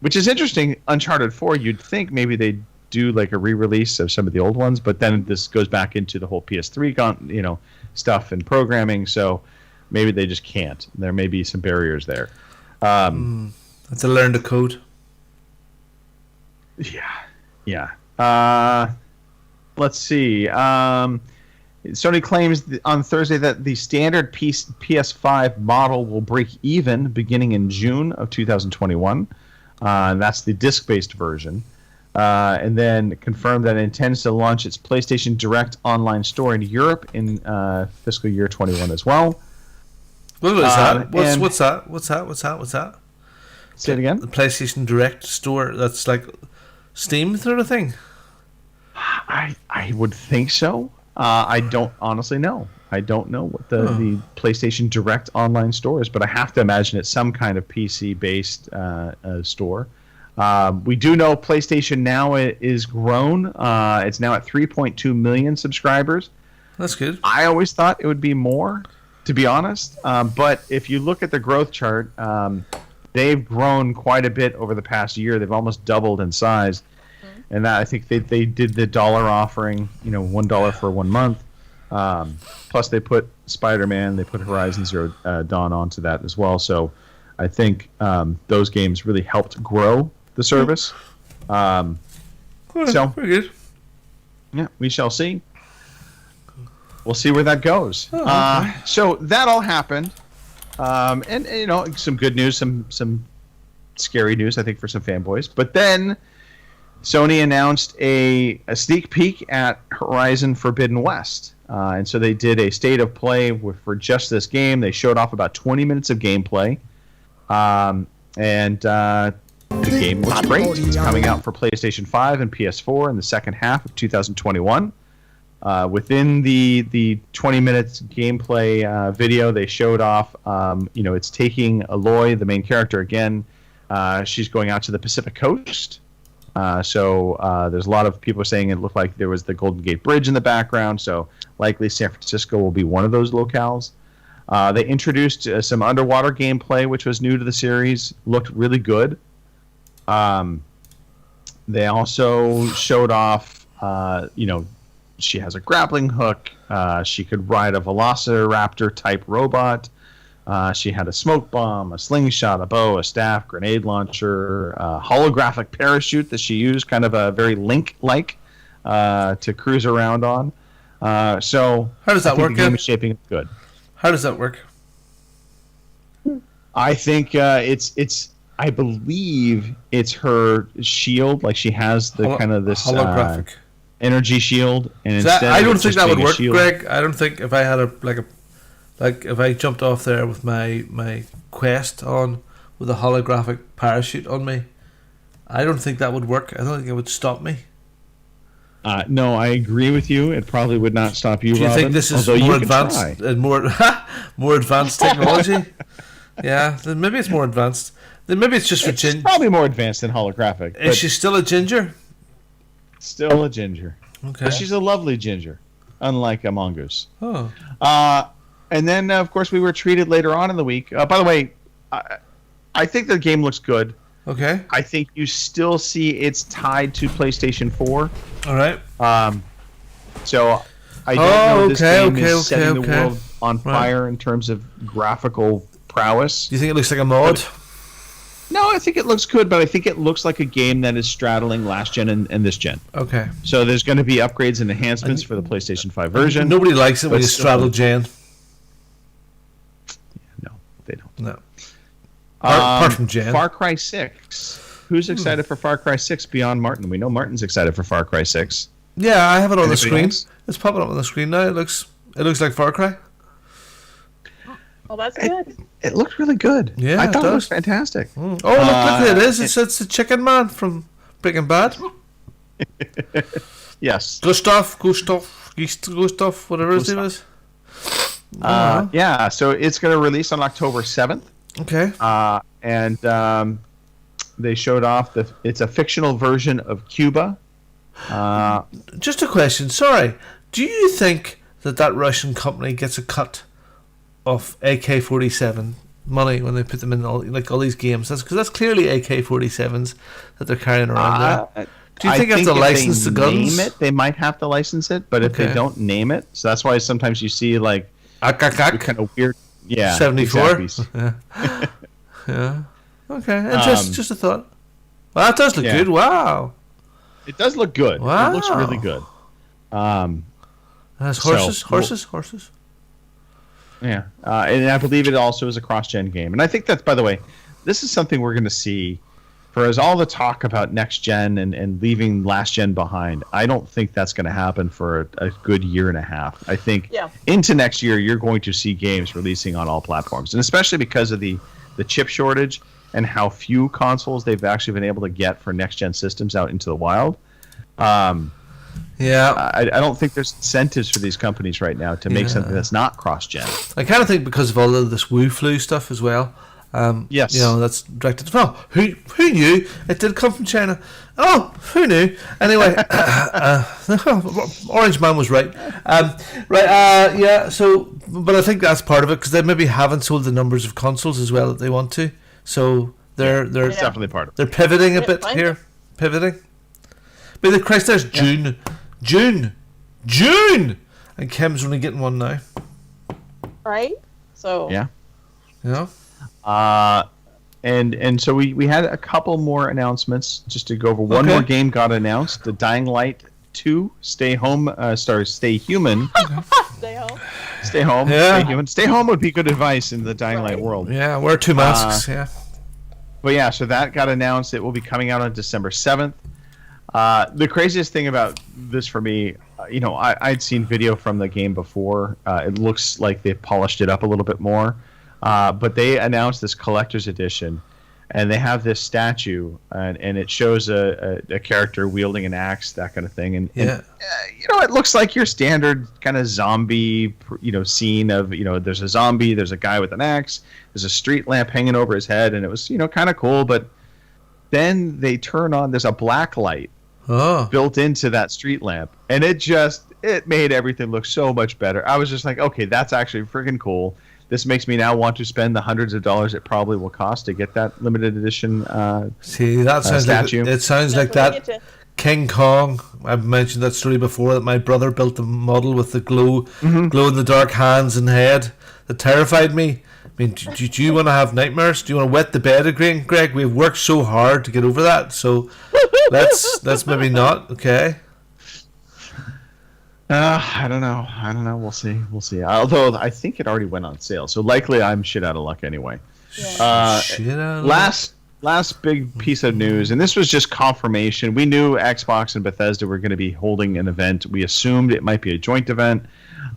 Which is interesting. Uncharted 4, you'd think maybe they'd do like a re-release of some of the old ones, but then this goes back into the whole PS3 stuff and programming. So maybe they just can't. There may be some barriers there. That's a learn the code. Yeah. Let's see. Sony claims on Thursday that the standard PS5 model will break even beginning in June of 2021. That's the disc-based version. And then confirmed that it intends to launch its PlayStation Direct online store in Europe in fiscal year 21 as well. What is that? What's that? Say it again? The PlayStation Direct store, that's like Steam sort of thing? I would think so. I don't honestly know. I don't know what the PlayStation Direct online store is, but I have to imagine it's some kind of PC-based store. We do know PlayStation Now is grown. It's now at 3.2 million subscribers. That's good. I always thought it would be more, to be honest. But if you look at the growth chart, they've grown quite a bit over the past year. They've almost doubled in size. And that, I think they did the dollar offering, $1 for 1 month. Plus they put Spider-Man, they put Horizon Zero Dawn onto that as well. So I think those games really helped grow the service. So very good. Yeah, we shall see. We'll see where that goes. Okay. So that all happened. And some good news, some scary news, I think, for some fanboys. But then Sony announced a sneak peek at Horizon Forbidden West. And so they did a state of play for just this game. They showed off about 20 minutes of gameplay. And the game looks great. It's coming out for PlayStation 5 and PS4 in the second half of 2021. Within the 20 minutes gameplay video, they showed off, it's taking Aloy, the main character, again. She's going out to the Pacific Coast. So there's a lot of people saying it looked like there was the Golden Gate Bridge in the background, so likely San Francisco will be one of those locales. They introduced some underwater gameplay, which was new to the series. Looked really good. They also showed off, she has a grappling hook. She could ride a Velociraptor-type robot. She had a smoke bomb, a slingshot, a bow, a staff, grenade launcher, a holographic parachute that she used, kind of a very Link-like, to cruise around on. So how does that work? The game is shaping up good. How does that work? I think it's. I believe it's her shield. Like she has the kind of this holographic energy shield, and I don't think that would work, Greg. I don't think if I had if I jumped off there with my Quest on with a holographic parachute on me, I don't think that would work. I don't think it would stop me. No, I agree with you. It probably would not stop you. Do you Robin, think this is more advanced and more advanced technology? Yeah, then maybe it's more advanced. Then maybe it's just for Ginger. Probably more advanced than holographic. Is she still a Ginger? Still a Ginger. Okay. But she's a lovely Ginger, unlike a Mongoose. Oh. And then, of course, we were treated later on in the week. By the way, I think the game looks good. Okay. I think you still see it's tied to PlayStation 4. All right. So I don't know this game is setting the world on fire in terms of graphical prowess. Do you think it looks like a mod? No, I think it looks good, but I think it looks like a game that is straddling last gen and this gen. Okay. So there's going to be upgrades and enhancements for the PlayStation 5 version. Nobody likes it when you straddle gen. No, they don't. No. Apart from gen. Far Cry 6. Who's excited for Far Cry 6 beyond Martin? We know Martin's excited for Far Cry 6. Yeah, I have it on the screen. It's popping up on the screen now. It looks like Far Cry. Well, that's good. It looked really good. Yeah, I thought it was fantastic. Oh, look at it is. It's the Chicken Man from Breaking Bad. Yes. Gustav, whatever his name is. Yeah, so it's going to release on October 7th. Okay. And they showed off it's a fictional version of Cuba. Just a question. Sorry. Do you think that Russian company gets a cut of AK-47 money when they put them in all these games? Because that's clearly AK-47s that they're carrying around there. Do you think they have to license the guns? Name it, they might have to license it, but if they don't name it, so that's why sometimes you see like kind of weird. Yeah, 74. Exactly. Yeah. Okay. And just a thought. Well, that does look good. Wow. It does look good. Wow. It looks really good. Has horses. Yeah, and I believe it also is a cross-gen game. And I think that's, by the way, this is something we're going to see. For as all the talk about next gen and leaving last gen behind, I don't think that's going to happen for a good year and a half. I think into next year you're going to see games releasing on all platforms, and especially because of the chip shortage and how few consoles they've actually been able to get for next gen systems out into the wild. I don't think there's incentives for these companies right now to make something that's not cross gen. I kind of think because of all of this Wu Flu stuff as well. Yes. That's directed. Oh, who knew it did come from China? Oh, who knew? Anyway, Orange Man was right. So, but I think that's part of it because they maybe haven't sold the numbers of consoles as well that they want to. So they're definitely part of it. They're pivoting a bit here. Pivoting. But the Christ, there's June, and Kim's only getting one now. Right. So. Yeah. Yeah. And so we had a couple more announcements just to go over. One more game got announced: the Dying Light 2 Stay Human. Stay home. Stay home. Yeah. Stay human. Stay home would be good advice in the Dying Light world. Yeah, wear 2 masks. But yeah, so that got announced. It will be coming out on December 7th. The craziest thing about this for me, I'd seen video from the game before. It looks like they've polished it up a little bit more. But they announced this collector's edition, and they have this statue, and it shows a character wielding an axe, that kind of thing. And it looks like your standard kind of zombie, scene of, there's a zombie, there's a guy with an axe, there's a street lamp hanging over his head, and it was, kind of cool. But then they turn on, there's a black light built into that street lamp, and it made everything look so much better. I was just like, okay, that's actually freaking cool. This makes me now want to spend the hundreds of dollars it probably will cost to get that limited edition See, that sounds statue. It sounds like that King Kong. I've mentioned that story before, that my brother built the model with the glow in the dark hands and head that terrified me. I mean, do you want to have nightmares? Do you want to wet the bed again, Greg? We've worked so hard to get over that, so let's maybe not, okay? I don't know. We'll see. Although I think it already went on sale, so likely I'm shit out of luck anyway. Shit out of luck. Last big piece of news, and this was just confirmation. We knew Xbox and Bethesda were going to be holding an event. We assumed it might be a joint event.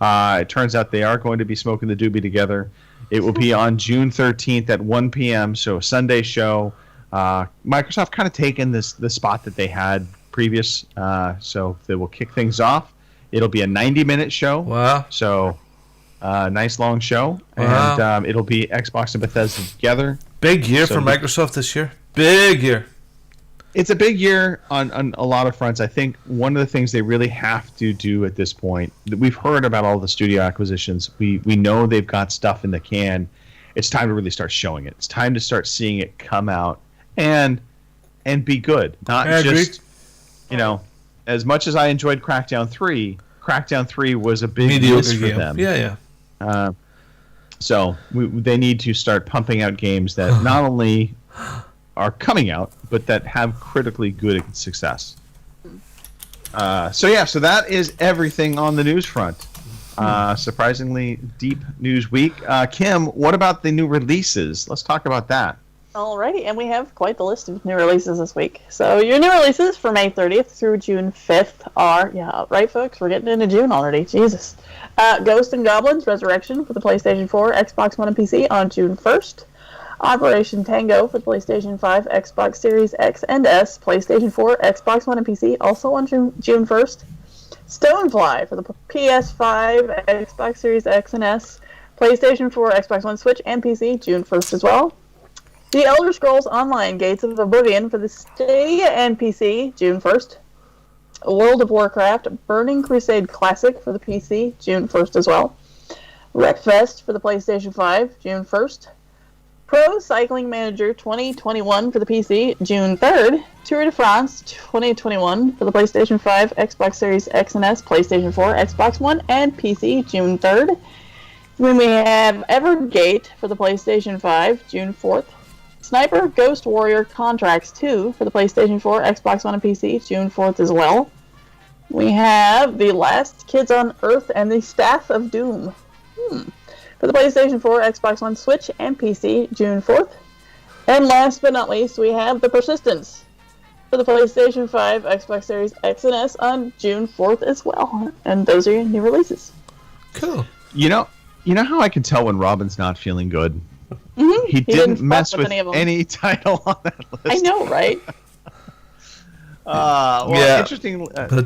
It turns out they are going to be smoking the doobie together. It will be on June 13th at 1 p.m., so a Sunday show. Microsoft kind of taken the spot that they had previous, so they will kick things off. It'll be a 90-minute show. Wow. So, nice long show. Wow. And it'll be Xbox and Bethesda together. Big year for Microsoft this year. Big year. It's a big year on a lot of fronts. I think one of the things they really have to do at this point, we've heard about all the studio acquisitions. We know they've got stuff in the can. It's time to really start showing it. It's time to start seeing it come out and be good. Not just, as much as I enjoyed Crackdown 3 was a big miss for them. Yeah. So they need to start pumping out games that not only are coming out, but that have critically good success. So that is everything on the news front. Surprisingly deep news week. Kim, what about the new releases? Let's talk about that. Alrighty, and we have quite the list of new releases this week. So your new releases for May 30th through June 5th are, right folks, we're getting into June already, Jesus. Ghosts and Goblins Resurrection for the PlayStation 4, Xbox One, and PC on June 1st. Operation Tango for the PlayStation 5, Xbox Series X and S, PlayStation 4, Xbox One, and PC also on June 1st. Stonefly for the PS5, Xbox Series X and S, PlayStation 4, Xbox One, Switch, and PC, June 1st as well. The Elder Scrolls Online Gates of Oblivion for the Stadia and PC, June 1st. World of Warcraft Burning Crusade Classic for the PC, June 1st as well. Wreckfest for the PlayStation 5, June 1st. Pro Cycling Manager 2021 for the PC, June 3rd. Tour de France 2021 for the PlayStation 5, Xbox Series X and S, PlayStation 4, Xbox One, and PC, June 3rd. Then we have Evergate for the PlayStation 5, June 4th. Sniper Ghost Warrior Contracts 2 for the PlayStation 4, Xbox One, and PC, June 4th as well. We have The Last Kids on Earth and the Staff of Doom for the PlayStation 4, Xbox One, Switch, and PC, June 4th. And last but not least, we have The Persistence for the PlayStation 5, Xbox Series X and S on June 4th as well. And those are your new releases. Cool. You know how I can tell when Robin's not feeling good? Mm-hmm. He didn't mess with any title on that list. I know, right? Well, Yeah. interesting. But I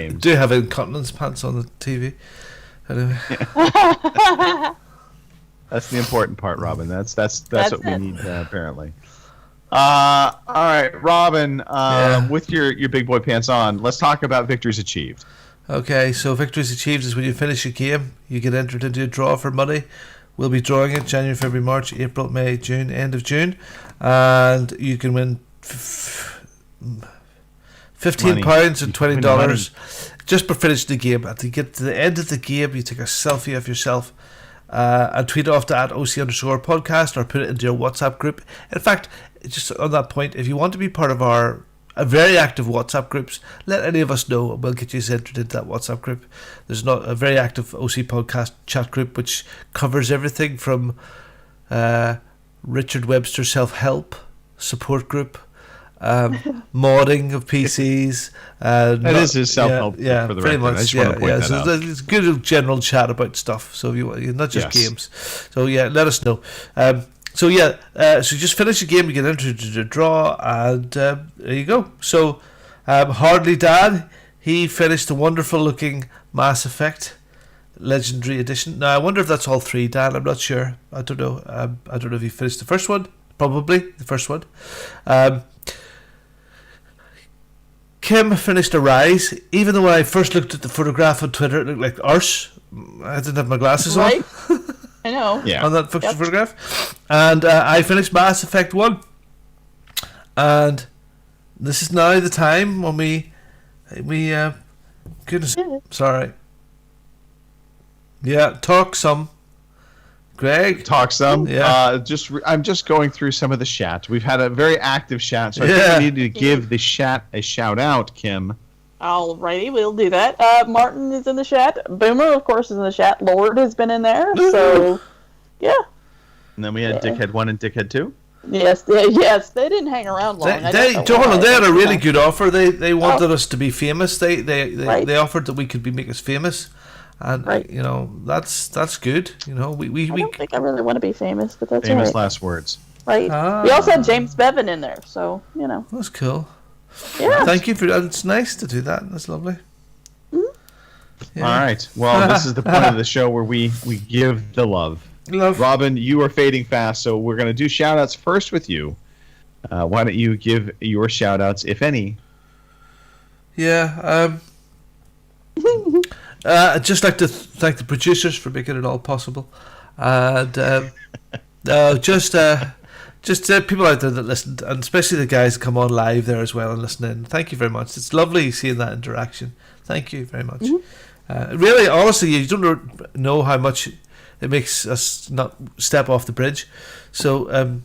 do have incontinence pants on the TV. Anyway. That's the important part, Robin. That's what we need apparently. All right, Robin. With your big boy pants on, let's talk about victories achieved. Okay, so victories achieved is when you finish a game, you get entered into a draw for money. We'll be drawing it January, February, March, April, May, June, end of June, and you can win £15 and $20 just for finishing the game. At the get to the end of the game, you take a selfie of yourself and tweet it off to @OC_podcast or put it into your WhatsApp group. In fact, just on that point, if you want to be part of our very active WhatsApp groups, let any of us know and we'll get you entered into that WhatsApp group. There's not a very active OC podcast chat group which covers everything from Richard Webster self-help support group, modding of PCs. That is his self-help group, for the pretty record. much. I just want to point that out. It's good general chat about stuff. So if you not just games. So let us know. So just finish the game, you get entered into the draw, and there you go. So Hardly Dad, he finished the wonderful looking Mass Effect Legendary Edition. Now I wonder if that's all three, Dan. I'm not sure. I don't know. I don't know if he finished the first one. Probably the first one. Kim finished Arise, even though when I first looked at the photograph on Twitter, it looked like arse. I didn't have my glasses on. I know. Yeah. On that photograph. And I finished Mass Effect 1. And this is now the time when we goodness, sorry. Yeah, talk some. Greg? Talk some. Yeah. I'm just going through some of the chat. We've had a very active chat, so I think we need to give the chat a shout out, Kim. Alrighty, we'll do that. Martin is in the chat. Boomer, of course, is in the chat. Lord has been in there. So, yeah. And then we had Dickhead 1 and Dickhead 2. Yes, they didn't hang around long. They had a really good offer. They wanted us to be famous. They offered that we could make us famous. And you know, that's good. You know, we don't think I really want to be famous, but that's famous right. last words. Right. We also had James Bevan in there, so you know. That's cool. Yeah. Thank you for that. It's nice to do that. That's lovely. Yeah. All right. Well, this is the point of the show where we give the love. Robin, you are fading fast, so we're going to do shout-outs first with you. Why don't you give your shout-outs, if any? Yeah. I'd just like to thank the producers for making it all possible. And just people out there that listened, and especially the guys who come on live there as well and listen in. Thank you very much. It's lovely seeing that interaction. Thank you very much. Really, honestly, you don't know how much it makes us not step off the bridge. So,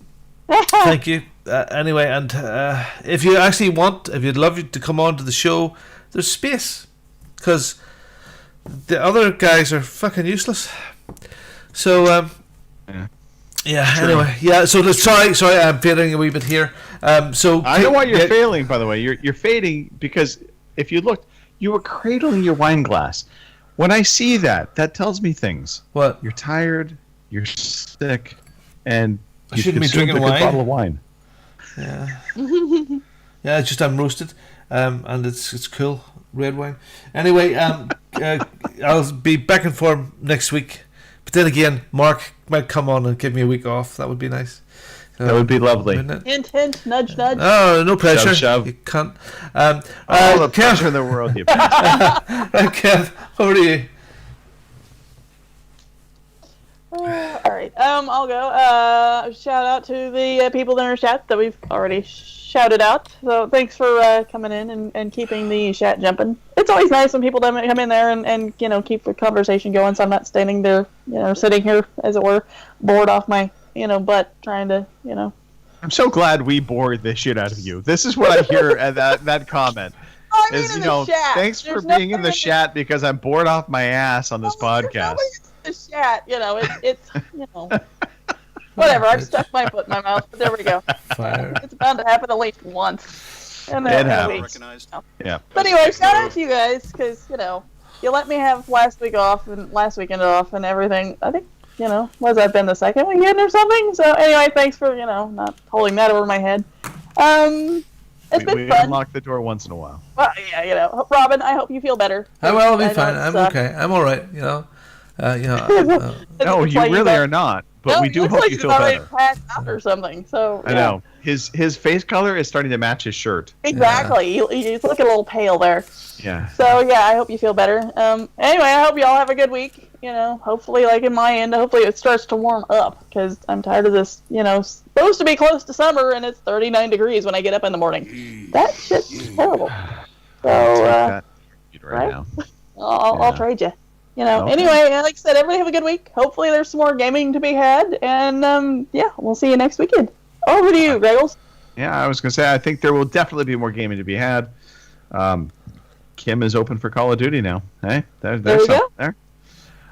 thank you. Anyway, and if you actually if you'd love to come on to the show, there's space. Because the other guys are fucking useless. So, anyway. Yeah, so sorry, I'm fading a wee bit here. So I know why you're failing, by the way. You're fading because if you looked, you were cradling your wine glass. When I see that tells me things. What? You're tired, you're sick, and I shouldn't be drinking a wine. good bottle of wine. Yeah. Yeah, it's just I'm roasted, and it's cool red wine. Anyway, I'll be back in form next week. But then again, Mark might come on and give me a week off. That would be nice. That would be lovely. Hint, hint, nudge, nudge. Oh, no pressure. Shove, shove. You can't. All the pressure in the world. You Right, Kev, over to you. All right. I'll go. Shout out to the people in our chat that we've already shouted out. So thanks for coming in and keeping the chat jumping. It's always nice when people come in there and keep the conversation going. So I'm not standing there, sitting here as it were, bored off my butt trying to I'm so glad we bored the shit out of you. This is what I hear at that comment. I mean, in the chat. Thanks for being in the chat because I'm bored off my ass on this podcast. The chat, it's whatever. I've stuck my foot in my mouth, but there we go. Fire. It's bound to happen at least once. And it happens. Yeah. But anyway, shout out to you guys because you let me have last weekend off and everything. I think was that been the second weekend or something? So anyway, thanks for not holding that over my head. It's been we fun. unlock the door once in a while. Well, yeah, Robin, I hope you feel better. I'll be fine. I'm okay. I'm all right. No, you really are not. But we do hope you feel better. Passed out or something. So I know his face color is starting to match his shirt. Exactly. Yeah. He's looking a little pale there. Yeah. So yeah, I hope you feel better. Anyway, I hope you all have a good week. Hopefully, like in my end, hopefully it starts to warm up because I'm tired of this. Supposed to be close to summer and it's 39 degrees when I get up in the morning. That shit's terrible. So right now. I'll trade you. Okay. Anyway, like I said, everybody have a good week. Hopefully there's some more gaming to be had, and we'll see you next weekend. Over to you, Regals. Yeah, I was going to say, I think there will definitely be more gaming to be had. Kim is open for Call of Duty now. Hey, there's something there.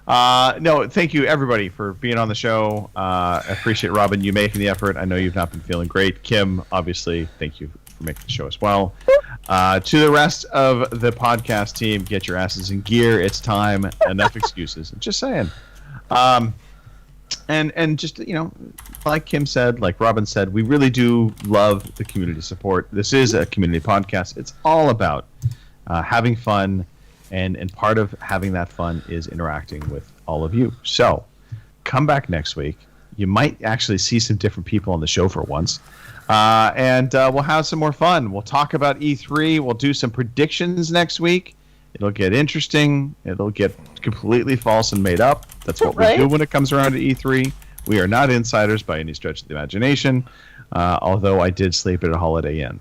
No, thank you, everybody, for being on the show. I appreciate, Robin, you making the effort. I know you've not been feeling great. Kim, obviously, thank you for making the show as well. To the rest of the podcast team, get your asses in gear. It's time. Enough excuses. Just saying. And just, like Kim said, like Robin said, we really do love the community support. This is a community podcast. It's all about having fun, and part of having that fun is interacting with all of you. So come back next week. You might actually see some different people on the show for once. And we'll have some more fun. We'll talk about E3. We'll do some predictions next week. It'll get interesting. It'll get completely false and made up. That's what we do when it comes around to E3. We are not insiders by any stretch of the imagination, although I did sleep at a Holiday Inn.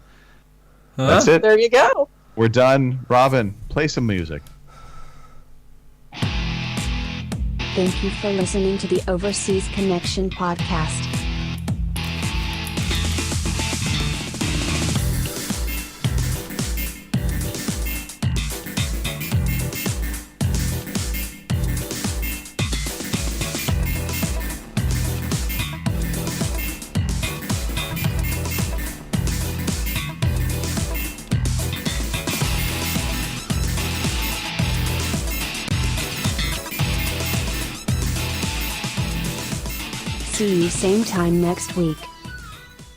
That's it. There you go. We're done. Robin, play some music. Thank you for listening to the Overseas Connection podcast. See you same time next week.